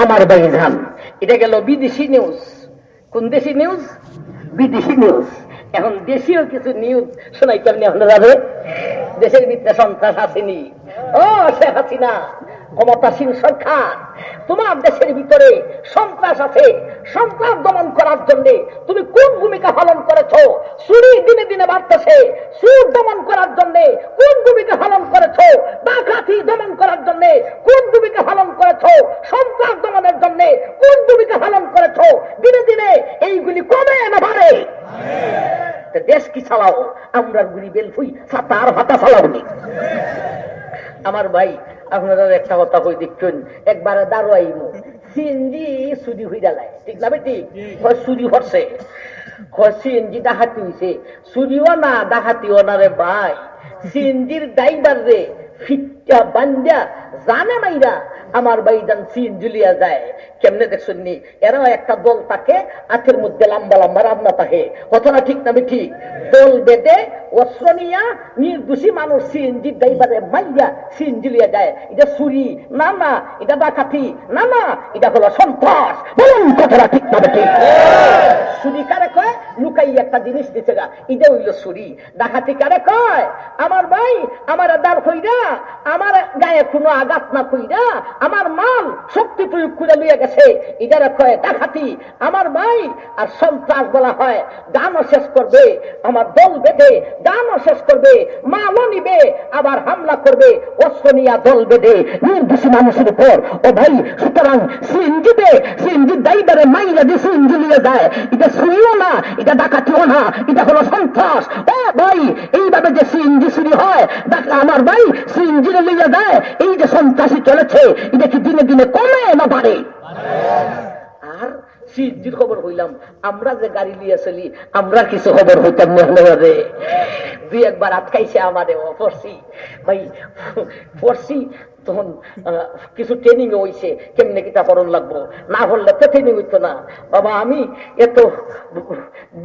আমার ভাইজান এটা গেল বিদেশি নিউজ। কোন দেশি নিউজ? বিদেশি নিউজ। এখন দেশীয় কিছু নিউজ শোনাইতে আপনি আপনারা। দেশের ভিতরে সন্ত্রাস আসেনি। ও শেখ হাসিনা ক্ষমতাসীন সরকার, তোমার দেশের ভিতরে সন্ত্রাস আছে। সন্ত্রাস দমন করার জন্য তুমি কোন ভূমিকা পালন করেছো? চুরি দিনে দিনে বাড়তেছে, সুদ দমন করার জন্য কোন ভূমিকা পালন করেছো? ডাকাতি দমন করার জন্য কোন ভূমিকা পালন করেছো? সন্ত্রাস দমনের জন্য কোন ভূমিকা পালন করেছো? দিনে দিনে এইগুলি কমে না বাড়ে? দেশ কি চালাও? আমরা গুলি বেলফুই সাতার ভাতা চালাবনি। আমার ভাই আপনারা একটা কথা কই দেখছেন, একবারে দাঁড়াইমু সিএনজি চুরি হয়ে গেলায়, ঠিক না বেটি? চুরি হচ্ছে, সিএনজি ডাকাতি হয়েছে, চুরিও না ডাকাতিও না রে ভাই। সিএনজির ড্রাইভার রে ফিটা বান্ধা জানে মাইরা আমার ভাই যান সিএনজি লিয়া যায়। কেমনে দেখছেন নি? এরাও একটা দল থাকে, হাতের মধ্যে লম্বা লম্বা রান্না থাকে, কথাটা ঠিক না ঠিক? দল বেঁধে অস্ত্র নিয়া নির্দোষী মানুষ সিএনজি ড্রাইভারে মাইয়া সিএনজি লিয়া যায়। এটা চুরি না, না এটা ডাকাতি না, না এটা হলো সন্ত্রাস। বলুন কথাটা ঠিক না ঠিক? চুরি কারে কয়? লুকাই একটা জিনিস দিতে গা, এটা হইল চুরি। ডাকাতি কারে কয়? আমার ভাই আমার দাঁড় কইরা আমার গায়ে কোনো আঘাত না কইরা আমার মাল শক্তি প্রয়োগ করে লইয়া গেছে, এটারে কয় ডাকাতি। আমার ভাই আর সন্ত্রাস বলা হয় গানও শেষ করবে, আমার দল বেঁধে গানও শেষ করবে, মালও নিবে, আবার হামলা করবে অস্ত্র নিয়া দল বেঁধে নির্দোষী মানুষের উপর। ও ভাই, সুতরাং সিএনজিতে সিএনজি ড্রাইভারে মাইলা দিয়ে সিএনজি নিয়ে যায়, এটা চুরিও না, এটা ডাকাতিও না, এটা হলো সন্ত্রাস। ও ভাই, এইভাবে যে সিএনজি চুরি হয়, আমার ভাই সিএনজি নিয়ে যায়, এই যে সন্ত্রাসী চলেছে, এটা কি দিনে দিনে কমে না বাড়ে? আর সিএনজির খবর হইলাম, আমরা যে গাড়ি নিয়ে চলি আমরা কিছু খবর হইতাম না। দুই একবার আটকাইছে আমারে, পড়ছি ভাই, পড়ছি তখন কিছু ট্রেনিং হয়েছে, কেমনে কিতা করণ লাগবো, না হলে তো ট্রেনিং হইতো না। বাবা আমি এত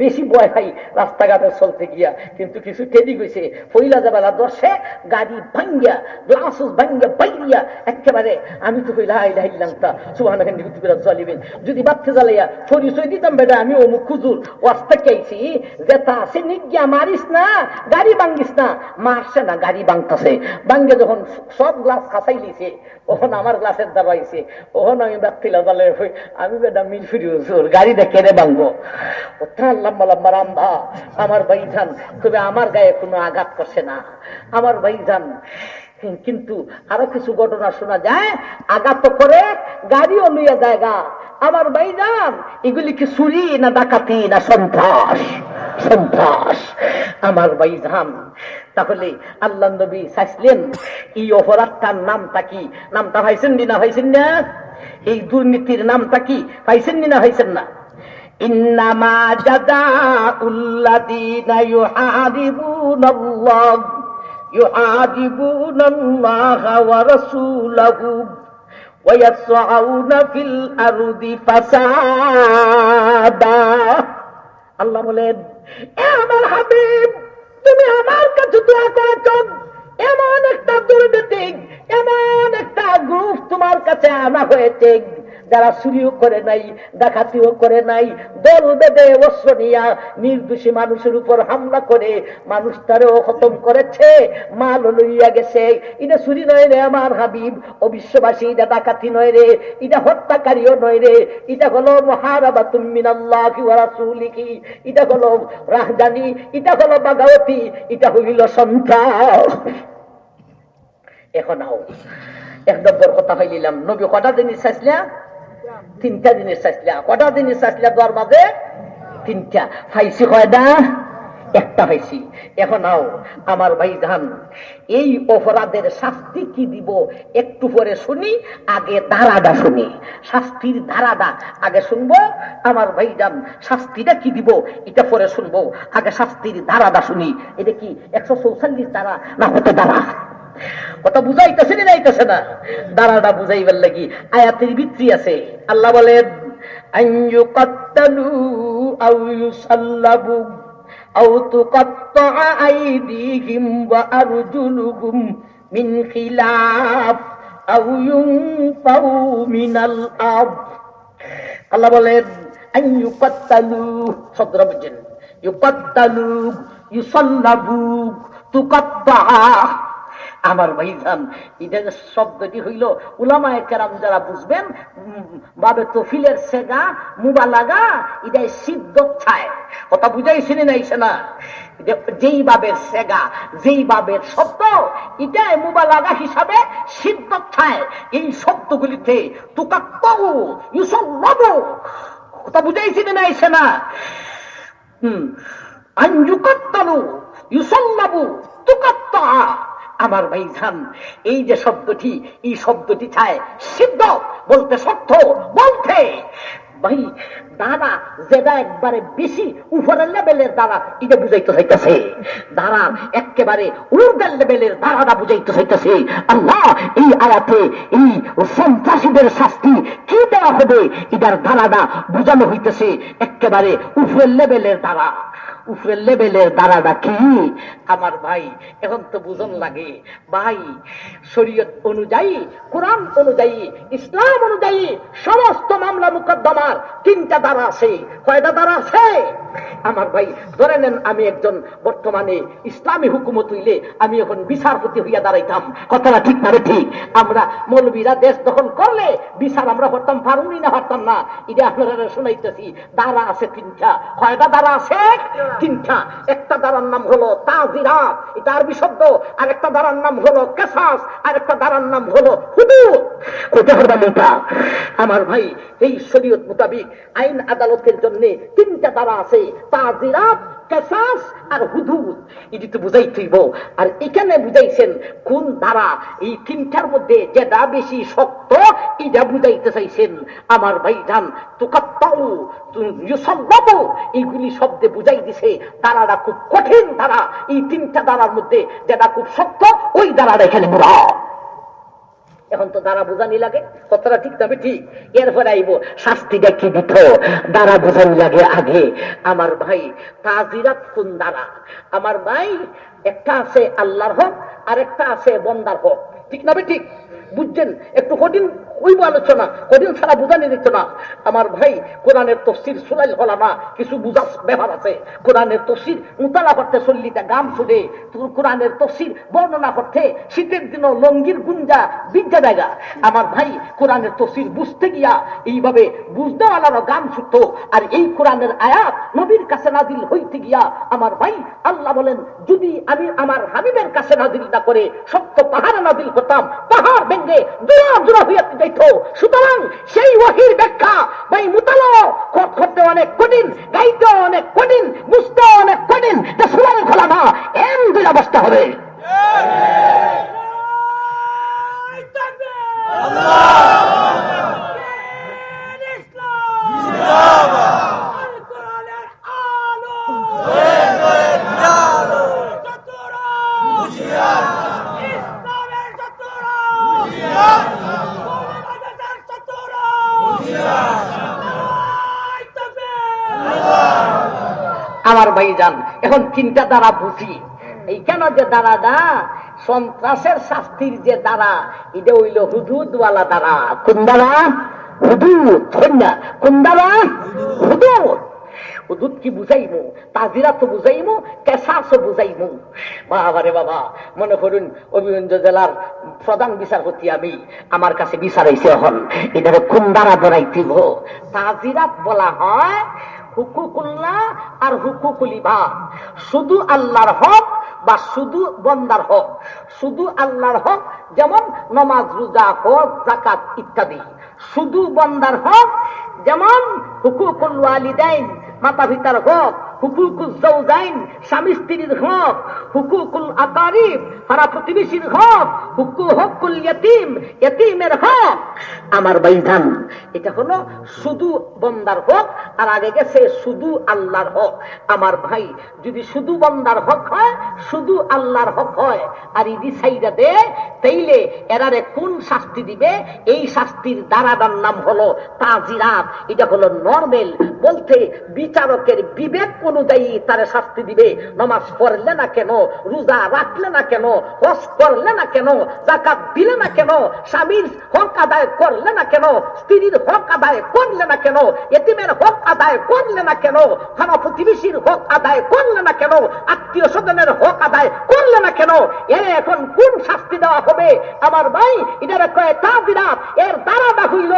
বেশি ভয় পাই রাস্তাঘাটে চলতে গিয়া, কিন্তু কিছু ট্রেনিং হয়েছে। পইলা যাবেলা দর্শে গাড়ি ভাঙ্গিয়া গ্লাস ভাঙ্গিয়া বাইরিয়া একেবারে আমি তো কইলা হাইলাম তা সুবহানাল্লাহ জ্বলিবেন যদি বাচ্চা জ্বালাইয়া পরিচয় দিতাম বেটা আমি অমুক খুজুর ওয়াস্তে চাইছি যে তা সে নিজ্ঞা মারিস না, গাড়ি ভাঙ্গিস না। মারছে না, গাড়ি ভাঙতেছে। ভাঙ্গে যখন সব গ্লাস খাসাই লিছে, ওখান আমার গ্লাসের দাবাইছে, ওখান আমি বাচ্চিলা জ্বালাই আমি বেটা মিল ফিরি হুজুর গাড়িটা কেড়ে ভাঙবো। ওঠান লম্বা লম্বা রামধা আমার ভাই যান, তবে আমার গায়ে কোনো আঘাত করছে না আমার ভাই যান। কিন্তু আরো কিছু ঘটনা শোনা যায়, আঘাত করে গাড়িও লইয়া জায়গা। আমার ভাই যান, এগুলি কি চুরি না ডাকাতি না সন্ত্রাস? সন্ত্রাস আমার ভাই যান। তাহলে আল্লাহ নবী চাইছিলেন এই অপরাধটার নামটা কি? নামটা পাইছেন না পাইছেন না? এই দুর্নীতির নামটা কি পাইছেন না পাইছেন না? ইন্নামা জাযাউল্লাযীনা ইউহারিবুনাল্লাহ ইউহারিবুনাল্লাহা ওয়া রাসূলাহু ওয়া ইয়াসআউনা ফিল আরদি ফাসাদা। আল্লাহ বলেন, এ আমার হাবিব, তুমি আমার কাছে দোয়া করেছ, এমন একটা দুর্নীতি, এমন একটা গ্রুপ তোমার কাছে আনা হয়েছে যারা চুরিও করে নাই, ডাকাতিও করে নাই, দল বেঁধে অস্ত্র নিয়া নির্দোষী মানুষের উপর হামলা করে মানুষটারেও খতম করেছে, মাল লইয়া গেছে। এটা চুরি নয় রে আমার হাবিব ও বিশ্ববাসী, এটা ডাকাতি নয় রে, এটা হত্যাকারীও নয় রে, এটা হলো মুহারাবাতুম মিনাল্লাহি ওয়া রাসূলিহি, এটা হলো রাহজানি, এটা হলো বাগাওয়াতি, এটা হইল সন্ত্রাস। এখন আও এক নম্বর কথা হইলাম, নবী কটা জিনিস চাইছিলা? তিনটা জিনিস চাইছিলা। কটা জিনিস চাইছিলা? দোয়ার মাঝে তিনটা পাইছি, কয়টা? একটা পাইছি। এখন আও আমার ভাই জান, এই অপরাধের শাস্তি কি দিব একটু পরে শুনি, আগে ধারাটা শুনি। শাস্তির ধারাটা আগে শুনবো আমার ভাই জান, শাস্তিটা কি দিব এটা পরে শুনবো, আগে শাস্তির ধারাটা শুনি। এটা কি 144 ধারা না হতে ধারা? কথা বুঝাইতেছে না যাইতেছে না? দাঁড়াটা বুঝাইবার লাগি আয়াতের ভিত্তি আছে। আল্লাহ বলেন, আইয়ুকাত্তালু আও ইউসাল্লাবু আও তুকাত্তা আইদিহিম ওয়া আরজুলুহুম মিন খিলাফ আও ইউনফাউ মিনাল আরদ। আল্লাহ বলেন, আইয়ুকাত্তালু শব্দ বুঝেন, ইউকাত্তালু ইউসাল্লাবু তুকাত্তা, আমার ভাইজান, এটা যে শব্দটি হইল উলামায়ে কেরাম যারা বুঝবেন, বাবে তফিলের সেগা মুবালাগা, এটাই সিদ্ধ ছায়। কথা বুঝাইছিলেন আইসে না? যেই বাবের সেগা, যেই বাবের শব্দ, এটাই মুবালাগা হিসাবে সিদ্ধ ছায়। এই শব্দগুলিতে তুকাত্তাউ ইউসাল্লাবু, কথা বুঝাইছিলেন আইসে না? আনজুকাত্তালু ইউসাল্লাবু তুকাত্তা। আমার ভাইজান, এই যে শব্দটি, এই শব্দটি চায় সিদ্ধ বলতে, সত্য বলতে। ভাই দ্বারা যেটা একবারে বেশি উপরের লেভেলের দ্বারা, এটা বুঝাইতে চাইতেছে। দ্বারা একেবারে ঊর্ধ্বের লেভেলের দ্বারাটা বুঝাইতে চাইতেছে। আল্লাহ এই আয়াতে এই সন্ত্রাসীদের শাস্তি কি দেওয়া হবে, এটার দ্বারাটা বুঝানো হইতেছে একেবারে উপরের লেভেলের দ্বারা। উপরের লেভেলের দ্বারাটা কি আমার ভাই? এখন তো বুঝন লাগে ভাই, শরীয়ত অনুযায়ী, কোরআন অনুযায়ী, ইসলাম অনুযায়ী সমস্ত মামলা মুকদ্দমার তিনটা দ্বারা আছে। কয়টা দ্বারা আছে আমার ভাই? ধরে নেন আমি একজন বর্তমানে ইসলামী হুকুমত হইলে আমি এখন বিচারপতি হইয়া দাঁড়াইতাম। কথাটা ঠিক না? ঠিক। আমরা মৌলবীরা দেশ দখল করলে বিচার আমরা করতাম, পারুনি না পারতাম না, এটা আপনারা শুনাইতেছি। দ্বারা আছে তিনটা। কয়টা দ্বারা আছে? তিনটা। একটা দ্বারার নাম হলো তাজিরাত, এটা আরবি শব্দ। আর একটা দ্বারার নাম হলো কিসাস, আর একটা দ্বারার নাম হলো হুদুদ। কোথায় করবেন এটা আমার ভাই? এই শরীয়ত মোতাবিক আইন আদালতের জন্য তিনটা দ্বারা আছে, তাজিরাত, কিসাস আর হুদুদ। এটি তো বুঝাইতেইব। আর এখানে বুঝাইছেন কোন দ্বারা? এই তিনটার মধ্যে যেটা বেশি শক্ত, এটা বুঝাইতে চাইছেন আমার ভাই জান। তুকাত্তাউ ইউসাল্লাবু, এইগুলি শব্দে বুঝাই দিছে দ্বারাটা খুব কঠিন দ্বারা। এই তিনটা দ্বারার মধ্যে যেটা খুব শক্ত, ওই দ্বারাটা এখানে বুড়া। এখন তো দ্বারা বোঝানি লাগে, কথাটা ঠিক তবে ঠিক। এরপরে আইব শাস্তিটা কি দিত, দ্বারা বোঝানি লাগে আগে আমার ভাই। তাজিরাত কোন দ্বারা আমার ভাই? একটা আছে আল্লাহর হক, আর একটা আছে বন্দার হক। ঠিক না? ঠিক বুঝছেন? একটু কঠিন ওই আলোচনা, কঠিন ছাড়া বোঝানি দিত না আমার ভাই। কোরআনের তফসির সুলাইল হলা না, কিছু বুঝার ব্যাপার আছে। কোরআনের তফসির মুতালা করতে চল্লিটা গাম শুনে, কোরআনের তফসির বর্ণনা করতে শীতের দিনও লঙ্গির গুঞ্জা বিদ্যা জায়গা আমার ভাই। কোরআনের তফসির বুঝতে গিয়া এইভাবে বুঝতে আলারও গান ছুটতো। আর এই কোরআনের আয়াত নবীর কাছে নাজিল হইতে গিয়া আমার ভাই আল্লাহ বলেন, যদি আমি আমার হাবিবের কাছে নাজিল না করে সত্য পাহাড়ে নাজিল করতাম, পাহাড় ভেঙে জোড়া জোড়া হইয়া যাইত। সুতরাং সেই ওয়াহির ব্যাখ্যা ভাই মুতালা করতে অনেক কঠিন, গাইতে অনেক কঠিন, বুঝতে অনেক কঠিন। সুরাল খোলা না, এম দুই অবস্থা হবে। আমার ভাই যান, এখন তিনটা দ্বারা বুঝি। এই কেন যে দ্বারাটা সন্ত্রাসের শাস্তির যে দ্বারা, এটা হইল হুদুদওয়ালা দ্বারা। কোন দ্বারা? হুদুদ। কোন দ্বারা? হুদুদ। হুদুদ কি বুঝাইমু? তাজিরাত বুঝাইমু, কিসাসও বুঝাইমু। বাবারে বাবা, মনে করুন অভিগঞ্জ জেলার প্রধান বিচারপতি আমি, আমার কাছে বিচার হইছে। এখন এটাকে কোন দ্বারা ধরাইতেইব? তাজিরাত বলা হয় হুকুকুল্লাহ আর হুকুকুল ইবাদ। শুধু আল্লাহর হক বা শুধু বন্দার হক। শুধু আল্লাহর হক যেমন নামাজ, রোজা, হজ, যাকাত ইত্যাদি। শুধু বন্দার হক যেমন হুকুকুল ওয়ালিদাইন, মাতা পিতার হক, হুকুকুল জাওজাইন, স্বামী স্ত্রীর হক, হুকুকুল আকারিব, পাড়া প্রতিবেশীর হক, হুকুকুল ইয়তীম, ইয়তীমের হক। আমার ভাইজান, এটা হলো শুধু বন্দার হক, আর আগে গেছে শুধু আল্লাহর হক। আমার ভাই, যদি শুধু বন্দার হক হয়, শুধু আল্লাহর হক হয়, আর ইদি সাইডা দে, তাইলে এরারে কোন শাস্তি দিবে? এই শাস্তির দ্বারাটার নাম হলো তাজিরাত। এটা হলো নরমাল বলতে বিচারকের বিবেক অনুযায়ী তারা শাস্তি দিবে। নামাজ পড়লে না কেন, রোজা রাখলে না কেন, হজ করলে না কেন, যাকাত দিলে না কেন, স্বামীর হক আদায় করলে না কেন, স্ত্রীর হক আদায় করলে না কেন, এতিমের হক আদায় করলে না কেন, খানা প্রতিবেশীর হক আদায় করলে না কেন, আত্মীয় স্বজনের হক আদায় করলে না কেন, এর এখন কোন শাস্তি দেওয়া হবে? আমার ভাই, এটার কয় তাজিরাত, এর দ্বারাটা হইল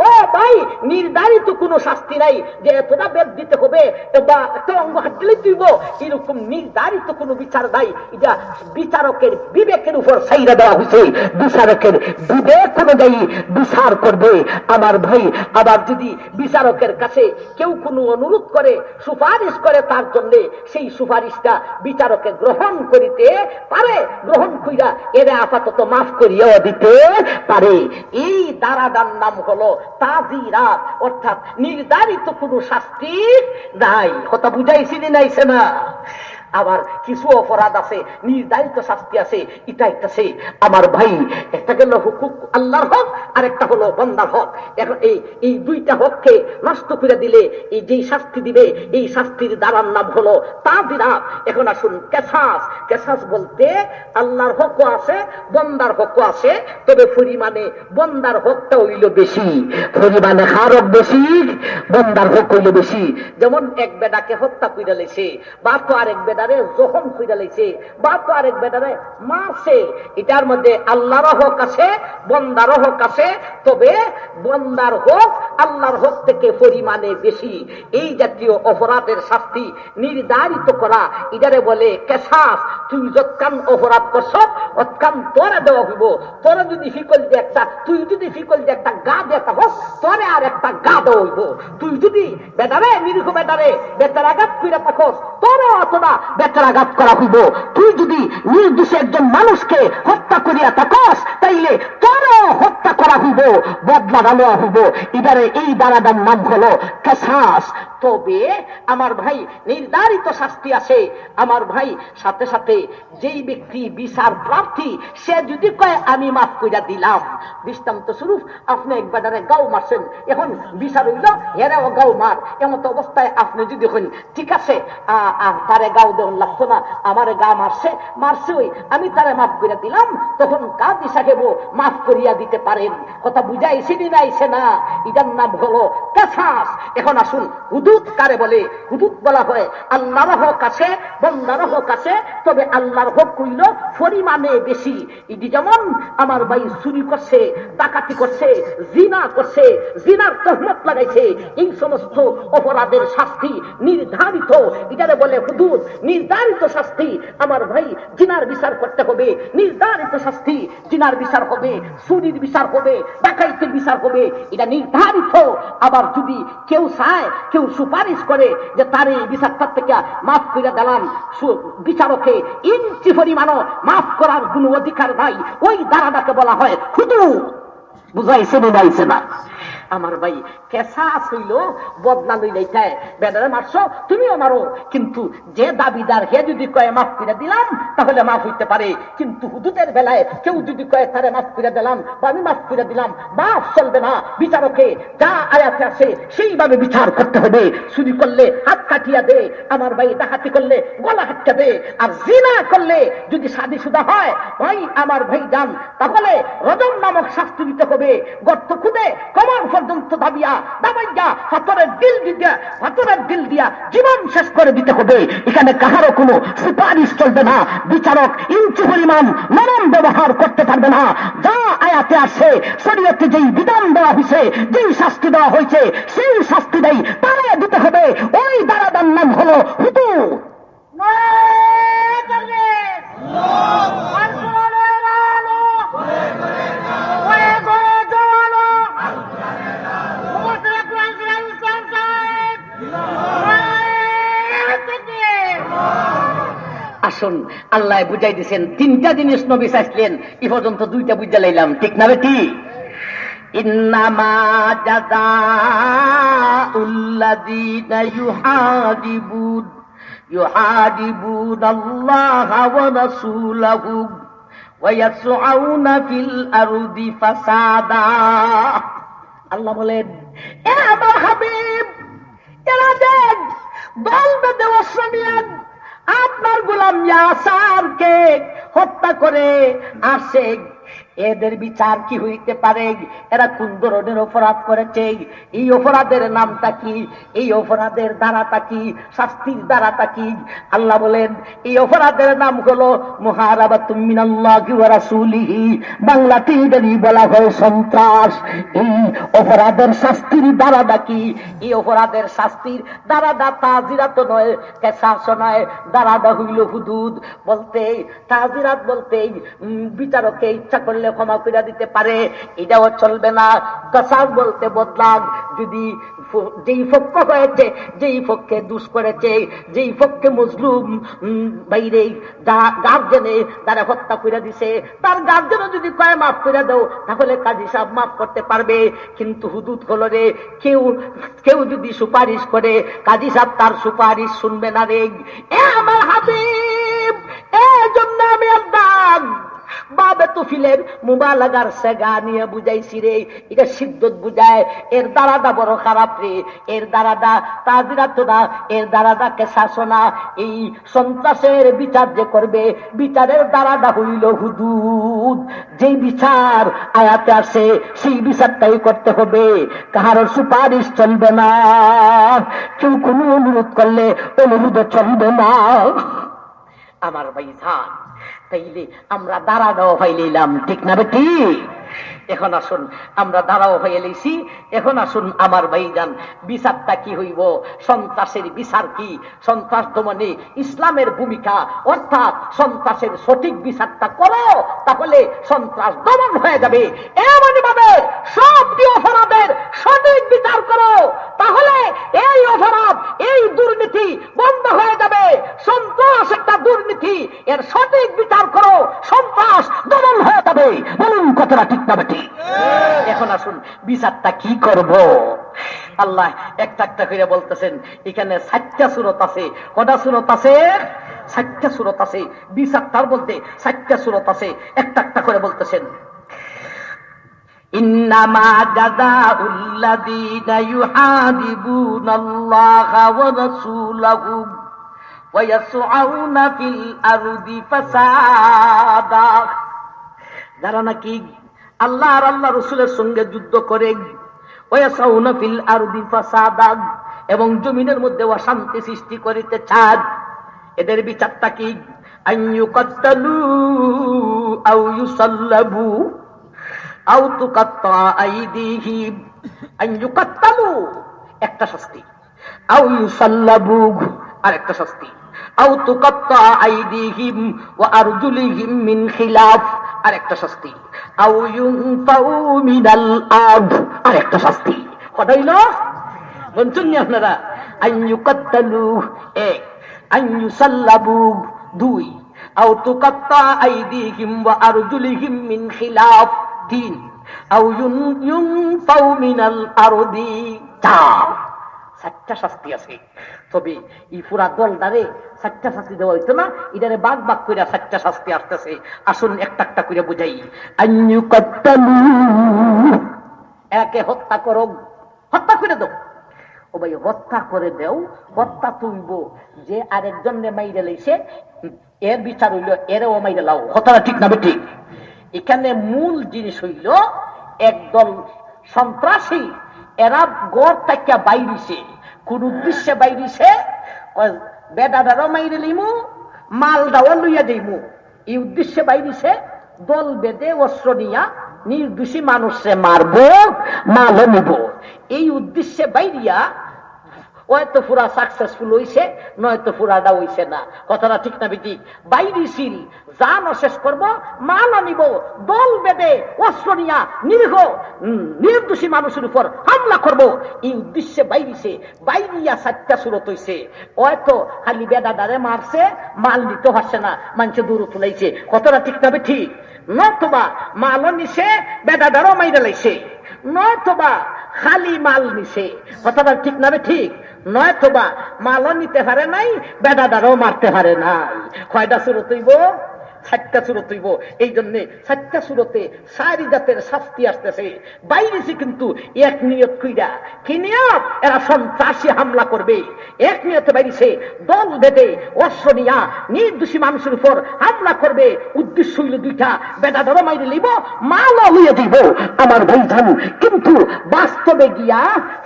ও ভাই নির্ধারিত কোন শাস্তি নাই যে এতটা বেদ দিতে হবে বা একটা অঙ্গ হাত দিলে তুইব, এরকম নির্ধারিত কোন বিচার নাই। এটা বিচারকের বিবেকের উপর ছাইরা দেওয়া হয়েছে। বিচারকের বিবেক অনুযায়ী বিচার করবে। আমার ভাই, আবার যদি বিচারকের কাছে কেউ কোনো অনুরোধ করে, সুপারিশ করে তার জন্য, সেই সুপারিশটা বিচারকে গ্রহণ করিতে পারে, গ্রহণ কইরা এর আপাতত মাফ করিয়াও দিতে পারে। এই দ্বারাটার নাম হলো তাজিরাত, অর্থাৎ নির্ধারিত কোনো শাস্তি নাই। কথা বুঝাইছি নাইছে না? আবার কিছু অপরাধ আছে নির্ধারিত শাস্তি আছে, এটা একটা সে আমার ভাই, একটা গেল হুকুক আল্লাহর হক, আর একটা হলো বান্দার হক। এখন এই দুইটা হককে নষ্ট করে দিলে এই যেই শাস্তি দিবে, এই শাস্তির দ্বারার নাম হলো তাজিরাত। এখন আসুন কেসাস। কেসাস বলতে আল্লাহর হকও আছে, বান্দার হকও আছে, তবে পরিমাণে বান্দার হকটা হইল বেশি, পরিমাণে কার হক বেশি? বান্দার হক হইল বেশি। যেমন এক বেটাকে হত্যা করে লেছে, বা তো আরেক বেটারে জখম করে লেছে, বা তো আরেক বেটারে মারছে, এটার মধ্যে আল্লাহর হক আছে, বান্দার হক আছে, তবে বান্দার হক আল্লাহর হক থেকে পরিমাণে বেশি। এই জাতীয় অপরাধের শাস্তি নির্ধারিত করা, এটারে বলে কেসাস। তুই যৎকান অপরাধ করছ অৎকান তোরা দেওয়া হইব। তোরা যদি ফিকল দিয়ে একটা, তুই যদি ফিকল দিয়ে একটা গা দেওয়া হোক, তোরে আর একটা গা দেওয়া হইব। তুই যদি বেটারে, নিরীহ বেটারে বেটার আঘাত করে থাকস, তোরে অথবা বেটার আঘাত করা হইব। তুই যদি নির্দোষে একজন মানুষকে হত্যা করিয়া থাকস, তাইলে তোরও হত্যা করা হইব, বদলা নেওয়া হইব। এবারে এই দ্বারাটার নাম হলো কেসাস। তবে আমার ভাই নির্ধারিত শাস্তি আছে। আমার ভাই সাথে সাথে যেই ব্যক্তি বিচার প্রার্থী, সে যদি কয় আমি মাফ কইরা দিলাম, দৃষ্টান্ত স্বরূপ আপনি এক বেটারে গাও মারছেন, এখন বিচার হইল হেরাও গাও মার, এমন অবস্থায় আপনি যদি হন ঠিক আছে তারে গাও দেওয়ান লাগতো না, আমারে গা মারছে মারছে ওই আমি তারে মাফ করিয়া দিলাম, তখন কাজী সাহেব মাফ করিয়া দিতে পারেন। কথা বুঝাইছি নাইছে না? এটার নাম হলো কেসাস। এখন আসুন হুদুদ কারে বলে? হুদুদ বলা হয় আল্লাহর হক আছে, বান্দার হক আছে, তবে আল্লাহর হক কইল পরিমাণে বেশি। এটি যেমন আমার ভাই চুরি করছে, ডাকাতি করছে, জিনা করছে, জিনার তহমত লাগাইছে, এই সমস্ত অপরাধের শাস্তি নির্ধারিত, এটারে বলে হুদুদ, নির্ধারিত শাস্তি। আমার ভাই জিনার বিচার করতে হবে, নির্ধারিত শাস্তি, জিনার বিচার হবে, চুরির বিচার হবে, ডাকাইতের বিচার হবে, এটা নির্ধারিত। আবার যদি কেউ চায়, কেউ সুপারিশ করে যে তার এই বিচারটার থেকে মাফ করে দিলাম, বিচারকে ইঞ্চি পরিমাণও মাফ করার কোন অধিকার নাই। ওই দ্বারাটাকে বলা হয় হুদুদ। বুঝাইছে নাইছে না? আমার ভাই কেসাস হইল বদলা লইলেই বেদারে মারছো তুমিও মারো, কিন্তু যে দাবিদার হে যদি কয়ে মাফ করে দিলাম তাহলে মাফ হইতে পারে। কিন্তু হুদুদের বেলায় কেউ যদি কয়ে তারে মাফ করে দিলাম বা আমি মাফ করে দিলাম, মাফ চলবে না। বিচারকে যা আয়াতে আছে সেইভাবে বিচার করতে হবে। চুরি করলে হাত কাটিয়া দে, আমার ভাই ডাকাতি করলে গলা হাতটা দে, আর জিনা করলে যদি শাদী শুদা হয় ভাই আমার ভাই যান, তাহলে রজম নামক শাস্তি দিতে হবে। গর্ত খুদে কমর পর্যন্ত দাবাইয়া হাতরের দিল দিয়া জীবন শেষ করে দিতে হবে। এখানে কাহারও কোনো সুপারিশ চলবে না। বিচারক ইঞ্চি পরিমাণ নরম ব্যবহার করতে পারবে না। যা আয়াতে আসে, শরীয়তে যেই বিধান দেওয়া হয়েছে, যেই শাস্তি দেওয়া হয়েছে, সেই শাস্তি দেয় তারে দিতে হবে। ওই দ্বারাদার নাম হলো হুদুদ। আসুন, আল্লাহ বুঝাই দিচ্ছেন তিনটা জিনিস নবী চাইছিলেন, এ পর্যন্ত দুইটা বুঝা লাইলাম, ঠিক না বেটি? ইন্নামা জাযাউল্লাযীনা ইউহাদিবুনাল্লাহা ওয়া রাসূলাহু ওয়া ইয়াসআউনা ফিল আরদি ফাসাদা। আল্লাহ বলেন, এ আমার হাবিব, এরা দেখ দল বেঁধে অস্ত্র নিয়ে আপনার গোলাম ইয়াসারকে হত্যা করে আসে। এদের বিচার কি হইতে পারে? এরা কোন ধরনের অপরাধ করেছে? এই অপরাধের নামটা কি? এই অপরাধের ধারাটা কি? শাস্তির ধারাটা কি? আল্লাহ বলেন এই অপরাধের নাম হলো মুহারাবাতুম মিনাল্লাহি ওয়া রাসূলিহি, বাংলাতে এদেরই বলা হয় সন্ত্রাস। এই অপরাধের শাস্তির ধারাটা কি? এই অপরাধের শাস্তির ধারাটা তাজিরাত নয়, কেসাস নয়, ধারাটা হইল হুদুদ। বলতে তাজিরাত বলতে বিচারককে ইচ্ছা করলে ক্ষমা করে দিতে পারে, এটাও চলবে না। কেসাস বলতে বদলাম, যদি যেই পক্ষ হয়েছে, যেই পক্ষে দোষ করেছে, যেই পক্ষে মজলুম বাইরে গার্জেনে যারা হত্যা করে দিছে, তার গার্জেনও যদি কয় মাফ করে দাও, তাহলে কাজী সাহেব মাফ করতে পারবে। কিন্তু হুদুদ হলো রে, কেউ যদি সুপারিশ করে, কাজী সাহেব তার সুপারিশ শুনবে না রে। এ আমার হাবিব, এই জন্য আমি একদম বাবে তুফিলের মুবালাগার সেগা নিয়ে বুঝাইছি রে। এটা সিদ্ধত বুঝায়, এর দ্বারাটা বড় খারাপ রে। এর দ্বারাটা তাজিরাত না, এর দ্বারাটা কেসাস না। এই সন্ত্রাসের বিচার যে করবে, বিচারের দ্বারাটা হইল হুদুদ। যেই বিচার আয়াতে আসে সেই বিচারটাই করতে হবে, কাহার সুপারিশ চলবে না। কেউ কোনো অনুরোধ করলে অনুরোধ চলবে না। আমার ভাই জান, তাইলে আমরা দাঁড়ানো হয়ে নিলাম, ঠিক না বেটি? এখন আসুন আমরা দাঁড়াও হয়ে লেছি। এখন আসুন আমার ভাইজান, বিচারটা কি হইব? সন্ত্রাসের বিচার কি? সন্ত্রাস দমনে ইসলামের ভূমিকা, অর্থাৎ সন্ত্রাসের সঠিক বিচারটা করো, তাহলে সন্ত্রাস দমন হয়ে যাবে। এমন ভাবে সবটি অপরাধের সঠিক বিচার করো, তাহলে এই অপরাধ, এই দুর্নীতি বন্ধ হয়ে যাবে। সন্ত্রাস একটা দুর্নীতি, এর সঠিক বিচার করো, সন্ত্রাস দমন হয়ে যাবে। বলুন কথাটা ঠিক না বেটি? এখন আসুন বিচারটা কি করব? আল্লাহ একটা একটা করে বলতেছেন। এখানে 7টা সূরত আছে। কটা সূরত আছে? 7টা সূরত আছে। বিচারটার মধ্যে 7টা সূরত আছে। একটা একটা করে বলতেছেন। ইন্নামা জাযাউল্লাযীনা ইউহাদিবুনাল্লাহা ওয়া রাসূলাহু ওয়া ইয়াসআউনা ফিল আরদি ফাসাদা, যারা নাকি আল্লাহ আর আল্লাহ রাসূলের সঙ্গে যুদ্ধ করে, ওয়া ইয়াসআউনা ফিল আরদি ফাসাদা, এবং জমিনের মধ্যে অশান্তি সৃষ্টি করিতে চায়, এদের বিচারটা কি? আইয়ুকাত্তালু আও ইউসাল্লাবু আও তুকাত্তা আইদিহিম। আইয়ুকাত্তালু একটা শাস্তি, আও ইউসাল্লাবু আরেকটা শাস্তি, আও তুকাত্তা আইদিহিম ওয়া আরজুলিহিম মিন খিলাফ আরেকটা শাস্তি, আও ইউনফাউ মিনাল আরদ আরেকটা শাস্তি। কত হইল? বলছেন না আপনারা? আইয়ুকাত্তালু এক, আইয়ুসাল্লাবু দুই, আও তুকাত্তা আইদিহিম ওয়া আরজুলিহিম মিন খিলাফ তিন, আও ইউনফাউ মিনাল আরদি চার। 7টা শাস্তি আছে। তবে এই পুরা দলদারে 7টা শাস্তি দেওয়া হইতো না, এটারে বাগ বাগ করে 7টা শাস্তি আসতেছে। আসুন একটা একটা করে বুঝাই। আইয়ুকাত্তালু, একে হত্যা করো, হত্যা করে দাও। ও ভাই, হত্যা করে দেও, হত্যা তুলব। যে আরেকজনে মাইরে লইছে, এর বিচার হইল এরেও মাইরে লাও। কথাটা ঠিক না বেঠিক? এখানে মূল জিনিস হইল একদল সন্ত্রাসী, এরা গড় থেকে বাইরিছে, কোন উদ্দেশ্যে বাইরিছে? বেটাদারও মাইরে লিমু, মালদাও লইয়া দিমু, এই উদ্দেশ্যে বাইরিছে। দল বেঁধে অস্ত্র নিয়া নির্দোষী মানুষে মারবো, মালও নিব, এই উদ্দেশ্যে বাইরিয়া হয়তো পুরা সাকসেসফুল হইছে, নয়তো পুরাটা হইছে না। কথাটা ঠিক না বেটি? বাইরিছিল জানও শেষ করবো, মালও নিব, দল বেঁধে অস্ত্র নিয়া নিরীহ নির্দোষী মানুষের উপর হামলা করব, এই উদ্দেশ্যে বাইরিছে। বাইরিয়া 7টা সূরত হইছে। হয়তো খালি বেদাদারে মারছে, মাল নিতে পারছে না, মানুষে দূর তুলাইছে। কথাটা ঠিক না বেটি? নয়তোবা মালও নিছে, বেদাদারও মাইরে লাইছে, নয়তোবা খালি মাল নিছে। কথাটা ঠিক না ঠিক? নয়তোবা মালও নিতে পারে নাই, বেদাদারও মারতে পারে নাই। কয়টা সূরত হইব? সাতটা সুরত হইব। এই জন্যে সাতটা সুরতে সারি জাতের শাস্তি আসতেছে। বাইরেছে কিন্তু এক নিয়ত কইরা, কি নিয়ত? এরা সন্ত্রাসী হামলা করবে। এক নিয়তে বাইরেছে দল বেঁধে অস্ত্র নিয়া নির্দোষী মানুষের উপর হামলা করবে। উদ্দেশ্য হইল দুইটা, বেটাদারও মাইরে লইব, মালও লইয়ে দিব আমার ভাইজান। কিন্তু বাস্তবে গিয়া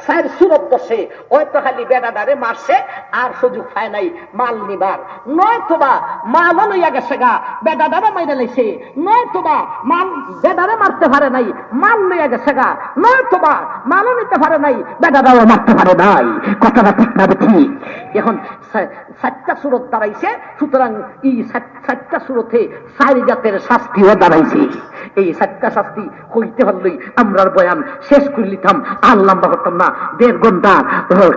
সার সুরত বসে হয়তো খালি বেটাদারে মারছে আর সুযোগ পায় নাই মাল নিবার, নয়তোবা মালও লইয়া গেছে গা, বেটাদারে মাইরে লাইছে, নয়তোবা মাল বেটারে মারতে পারে নাই, মাল লইয়া গেছে গা, নয়তোবা মালও নিতে পারে নাই, বেটাদারও মারতে পারে নাই। কথাটা ঠিক না ঠিক? এখন সাতটা সুরত দাঁড়াইছে, সুতরাং এই সাতটা সুরতে চারি জাতের শাস্তিও দাঁড়াইছে। এই সাতটা শাস্তি হইতে পারলেই আমরার বয়ান শেষ করে নিতাম, আর লম্বা করতাম না। 1.5 ঘন্টা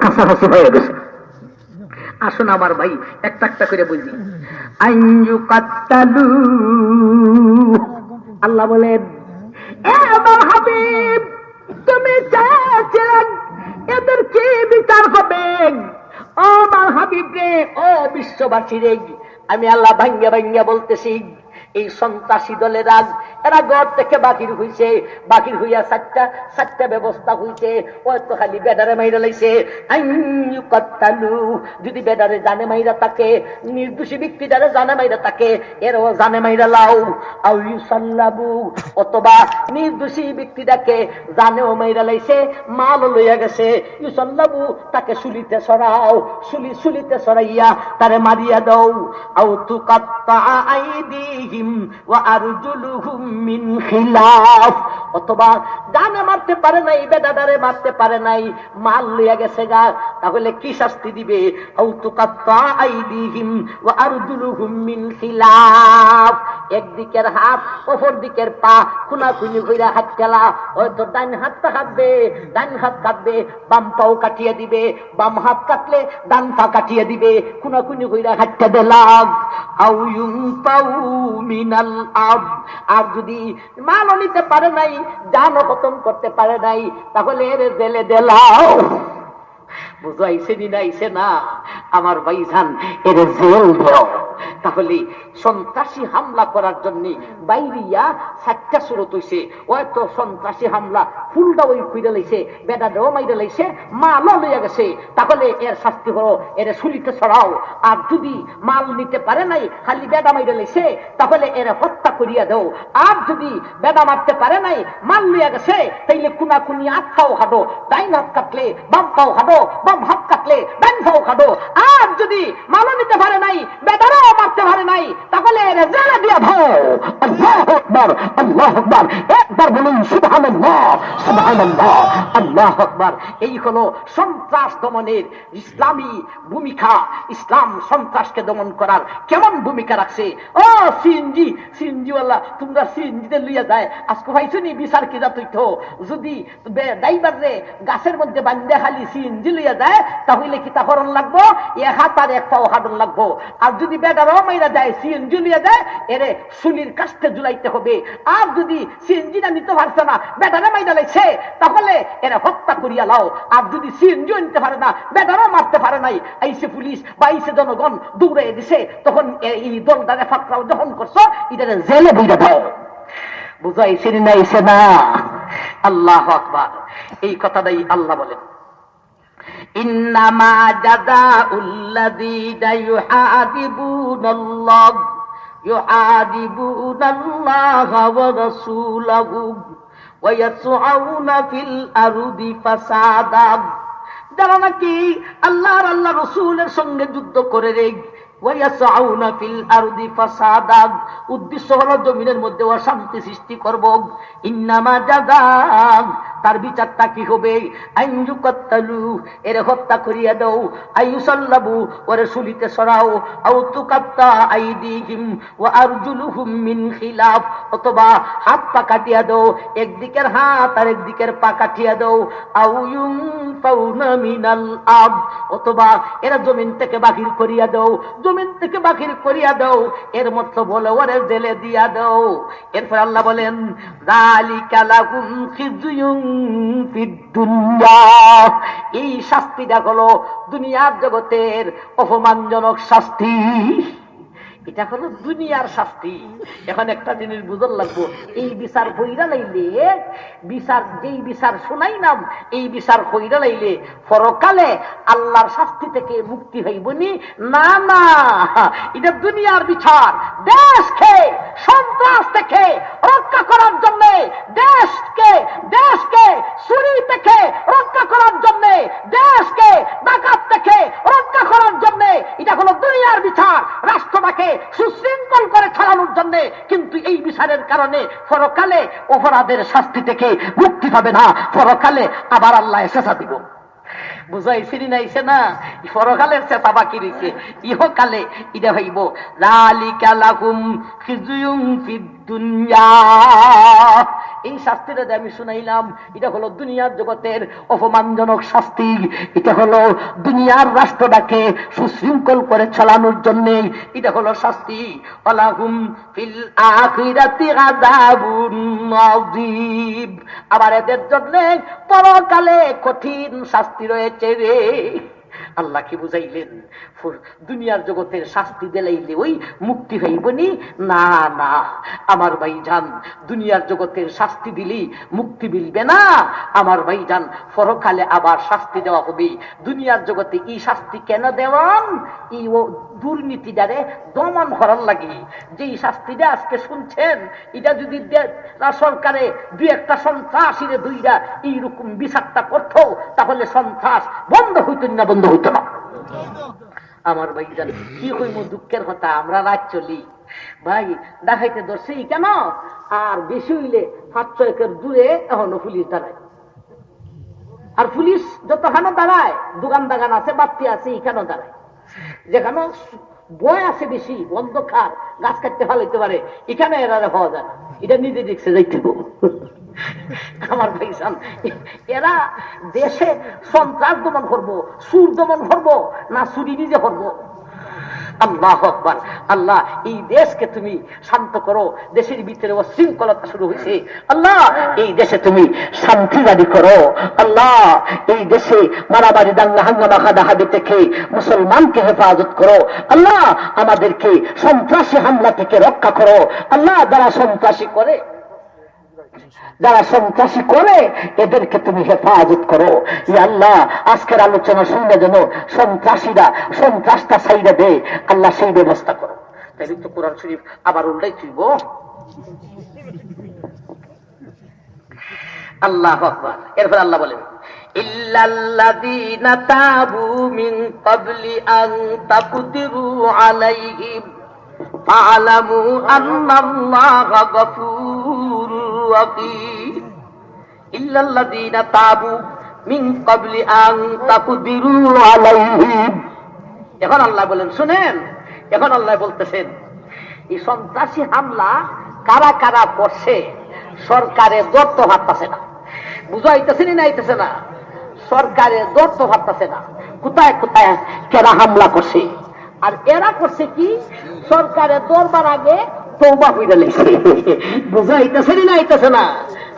কাছাকাছি হয়ে গেছে। আসুন আমার ভাই একটা একটা করে বুঝি। আইনজু কাত্তালু, আল্লাহ বলেন, এ আমার হাবিব, তুমি চেয়েছিলেন এদের কি বিচার হবে? ও আমার হাবিব রে, ও বিশ্ববাসী রে, আমি আল্লাহ ভাঙ্গা ভাঙ্গা বলতেছি, এই সন্ত্রাসী দলের রাগ, এরা ঘর থেকে বাকির হইছে, বাকির হইয়া সাতটা ব্যবস্থা হইছে। হয়তো খালি বেডারে মাইরা লাইছে। যদি বেডারে জানে মাইরা থাকে, নির্দোষী ব্যক্তি যারা জানে মাইরা থাকে, এরও জানে মাইরা লাও। আউ ইউসাল্লাবু, অথবা নির্দোষী ব্যক্তিটাকে জানেও মাইরা লাইছে, মালও লইয়া গেছে, ইউসাল্লাবু, তাকে সুলিতে সরাও, সুলিতে সরাইয়া তারে মারিয়া দাও। আউ তুকাত্তা আইদিহিম ওয়া আরজুলুহুম মিন খিলাফ, অথবা জানে মারতে পারে নাই, বেদাদারে মারতে পারে নাই, মাল লইয়া গেছে গা, তাহলে কি শাস্তি দিবে? আউ তুকাত্তা আইদিহিম ওয়া আরজুলুহুম মিন খিলাফ, একদিকের হাত অপর দিকের পা খুনাখুনি কইরা হাত খেলা। হয়তো ডান হাতটা কাটবে, ডান হাত কাটবে, বাম পাও কাটিয়ে দিবে, বাম হাত কাটলে ডান পা কাটিয়ে দিবে, খুনাখুনি কইরা হাতটা দিলাম। আউ ইউনতাউ মিনাল আব, আর যদি মালও নিতে পারে নাই, জানও খতম করতে পারে নাই, তাহলে এর জেলে দিলাও। বুঝাইছে নি নাইছে না আমার ভাইজান? এর জেল দেও। তাহলে সন্ত্রাসী হামলা করার জন্য বাইরিয়া 7টা সুরত হইছে। হয়তো সন্ত্রাসী হামলা ফুলটা ওই খুঁজে লাইছে, বেটা দেও মাইরে লাইছে, মালও লইয়া গেছে, তাহলে এর শাস্তি হলো এর সুলিতে ছড়াও। আর যদি মাল নিতে পারে নাই, খালি বেটা মাইরে লাইছে, তাহলে এর হত্যা করিয়া দাও। আর যদি বেটা মারতে পারে নাই, মাল লইয়া গেছে, তাইলে খুনাখুনি আত্মাও হাঁটো, ডাইন হাত কাটলে বাম পাও হাঁটো, বাম হাত কাটলে ডাইন পাও হাঁটো। আর যদি মালও নিতে পারে নাই, বেটারও মারতে পারে নাই, তাহলে এর জেলে দিয়া দাও। আল্লাহু আকবার, আল্লাহু আকবার, একবার বলুন সুবহানাল্লাহ, সুবহানাল্লাহ, আল্লাহু আকবার। এই হলো সন্ত্রাস দমনের ইসলামী ভূমিকা। ইসলাম সন্ত্রাসকে দমন করার কেমন ভূমিকা রাখছে। ও সিএনজিওয়ালা, তোমরা সিএনজিতে লইয়া যায়, আজকে পাইছো নি বিচার কি যাত হইতো? যদি ড্রাইভার রে গাছের মধ্যে বান্ধে খালি সিএনজি লইয়া যায়, তাহলে কি তা হরণ লাগবো? এক হাত আর এক পাও হাঁটন লাগবো। আর যদি বেটারও মাইরা যায়, সিএনজি লইয়া যায়, এরে সুলির কাস্তে ঝুলাইতে হবে। আর যদি সিএনজি না নিতে পারছে না, বেটারে মাইরা লাইছে, তাহলে এরা হত্যা করিয়া লাও। আর যদি সিএনজিও নিতে পারে না, বেটারও মারতে পারে নাই, আইসে পুলিশ বা আইসে জনগণ দৌড়ে দিছে, তখন এই দলদারে ফাঁকরাও যখন করছো, এটা জেলে বইরা দাও। বুঝাইছে নাইছে না? আল্লাহু আকবার। এই কথাটাই আল্লাহ বলেন, ইন্নামা জাযাউল্লাযীনা ইউহাদিবুনাল্লাহ ওয়া রাসূলাহু ওয়া ইয়াসআউনা ফিল আরদি ফাসাদা, যারা নাকি আল্লাহ আর আল্লাহ রাসূলের সঙ্গে যুদ্ধ করে রে, ওয়া ইয়াসআউনা ফিল আরদি ফাসাদা, উদ্দেশ্য হলো জমিনের মধ্যে অশান্তি সৃষ্টি করব। ইন্নামা জাযা, তার বিচারটা কি হবে? আইয়ুকাত্তালু, এর হত্যা করিয়া দাও, আইয়ুসাল্লাবু, ওরে সুলিতে সরাও, আও তুকাত্তা আইদিহিম ওয়া আরজুলুহুম মিন খিলাফ, অথবা হাত পা কাটিয়া দাও, একদিকের হাত আর একদিকের পা কাটিয়া দাও, আও ইউনফাউনা মিনাল আব, অথবা এরা জমিন থেকে বাহির করিয়া দাও, জমিন থেকে বাহির করিয়া দাও, এর মতলব বলে ওরে জেলে দিয়া দাও। এরপর আল্লাহ বলেন, যালিকা লাহুম খিজয়ুন ফিদ দুনিয়া, এই শাস্তিটা হলো দুনিয়ার জগতের অপমানজনক শাস্তি। এটা হলো দুনিয়ার শাস্তি। এখন একটা জিনিস বুঝার লাগবো, এই বিচার হইরা লাইলে, বিচার যেই বিচার শোনাই নাম, এই বিচার হইরা লাইলে পরকালে আল্লাহর শাস্তি থেকে মুক্তি হইবনি। না না, এটা দুনিয়ার বিচার। দেশকে সন্ত্রাস থেকে রক্ষা করার জন্য, দেশকে চুরি থেকে রক্ষা করার জন্য, দেশকে ডাকাত থেকে রক্ষা করার জন্য, এটা হলো দুনিয়ার বিচার, রাষ্ট্রটাকে সুশৃঙ্খল করে চালানোর জন্য। কিন্তু এই বিচারের কারণে পরকালে অপরাধের শাস্তি থেকে মুক্তি পাবে না, পরকালে আবার আল্লাহ সাজা দিব। বুঝাইছি নাইছে না? পরকালের চেতা বাকি রয়েছে, ইহকালে এটা হইব যালিকা লাহুম খিজুয়ুন ফিদ দুনিয়া। এই শাস্তিটা আমি শুনাইলাম, এটা হলো দুনিয়ার জগতের অপমানজনক শাস্তি। এটা হলো দুনিয়ার রাষ্ট্রটাকে সুশৃঙ্খল করে চালানোর জন্য, এটা হলো শাস্তি। ওয়ালাহুম ফিল আখিরাতি আযাবুন আযীম। আবার এদের জন্য পরকালে কঠিন শাস্তি রয়েছে রে। আল্লাহ কি বুঝাইলেন? দুনিয়ার জগতের শাস্তি দিলাইলে ওই মুক্তি হইবনি? না না আমার ভাইজান, দুনিয়ার জগতের শাস্তি দিলি মুক্তি মিলবে না আমার ভাইজান, পরকালে আবার শাস্তি দেওয়া হবে। দুনিয়ার জগতে এই শাস্তি কেন দেওয়ান? এই দুর্নীতিটারে দমন করার লাগে। যে শাস্তিটা আজকে শুনছেন, এটা যদি সরকারে দুই একটা সন্ত্রাসীরে দুইটা এইরকম বিচারটা করত, তাহলে সন্ত্রাস বন্ধ হইত না, বন্ধ হইত না। আমার ভাই জান কি হইব দুঃখের কথা, আমরা রাত চলি ভাই দেখাইতে ধরছে কেন? আর বেশি হইলে 500 একর দূরে এখনো পুলিশ দাঁড়ায়। আর পুলিশ যতখানে দাঁড়ায়, দোকান দাগান আছে, বাতি আছে, এখানেও দাঁড়ায়। যেখানে বয় আছে বেশি, অন্ধকার, গাছ কাটতে ফেলাইতে পারে, এখানে এরা পাওয়া যায় না। এটা নিজে দেখছে যাইতে আমার ভাইসান, এরা দেশে সন্ত্রাস দমন করবো, সুর দমন করবো না চুরি নিজে করবো? আল্লাহ আকবার। আল্লাহ এই দেশকে তুমি শান্ত করো, দেশের ভিতরে অশৃঙ্খলতা শুরু হয়েছে, আল্লাহ এই দেশে তুমি শান্তি জারি করো। আল্লাহ এই দেশে মারামারি দাঙ্গা হাঙ্গামা হাদাহাদি থেকে মুসলমানকে হেফাজত করো। আল্লাহ আমাদেরকে সন্ত্রাসী হামলা থেকে রক্ষা করো। আল্লাহ যারা সন্ত্রাসী করে এদেরকে তুমি হেফাজত করো। আল্লাহ আজকের আলোচনা শুনলে যেন সন্ত্রাসটা সাইডে দে, আল্লাহ সেই ব্যবস্থা করো। তাই তো কোরআন শরীফ আবার উল্টাই তুইব। আল্লাহ আকবার। এরপর আল্লাহ বলেন ইল্লাল্লাযীনা তাবু মিন ক্বাবলি আন তাকদিরু আলাইহিম ফা'লামু আন্নাল্লাহা গফুরুর রাহিম। ইল্লাল্লাযীনা তাবু মিন ক্বাবলি আন তাকদিরু আলাইহিম। এখন আল্লাহ বলেন শুনেন, এখন আল্লাহ বলতেছেন এই সন্ত্রাসী হামলা কারা কারা করছে সরকারের দত্ত ভাবতেছে না। বুঝাইতেছে না আইতেছে না? সরকারের দত্ত ভাবতেছে না কোথায় কোথায় কেরা হামলা করছে। আর এরা করছে কি? সরকারের দরবার আগে তওবা কইরা লেছে। বুঝাইতেছে না আইতেছে না?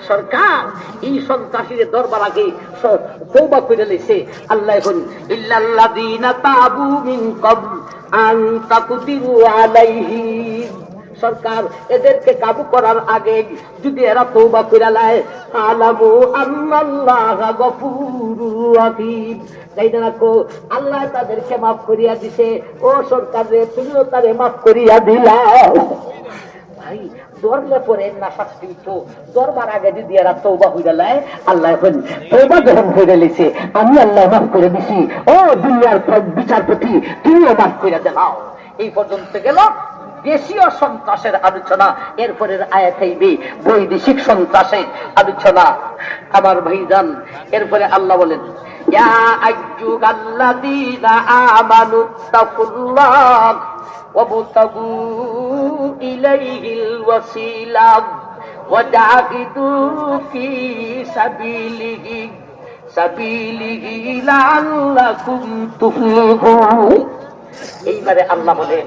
সরকার এই সন্ত্রাসীদের দরবার আগে তওবা কইরা লেছে। আল্লাহ বলেন ইল্লাল্লাযীনা তাবু মিন ক্বাবল আন তাকদিরু আলাইহিম। সরকার এদেরকে কাবু করার আগে যদি এরা তওবা কইরা লায়, আলামু আন্নাল্লাহা গফুরুর রাহিম, তাই না কো আল্লাহ তাদেরকে মাফ করিয়া দিছে। ও সরকার রে, তুমিও তারে মাফ করিয়া দিলাও। ভাই দরলে পরে না শাস্তি তো দরবার আগে যদি এরা তওবা হইরা লায়, আল্লাহ বলেন তওবা যখন হইরা লিছে আমি আল্লাহ মাফ করে দিছি। ও দুনিয়ার বিচারপতি, তুমিও মাফ কইরা দাও। এই পর্যন্ত গেল দেশীয় সন্ত্রাসের আলোচনা। এরপরের আয়াত হইবে বৈদেশিক সন্ত্রাসের আলোচনা। আমার ভাইজান এরপরে আল্লাহ বলেন ইয়া আইয়ুহাল্লাযীনা আমানুত্তাকুল্লাহ ওয়াবতাগু ইলাইহিল ওয়াসিলা ওয়াজাহিদু ফি সাবিলিহি লাআল্লাকুম তুফলিহুন। এইবারে আল্লাহ বলেন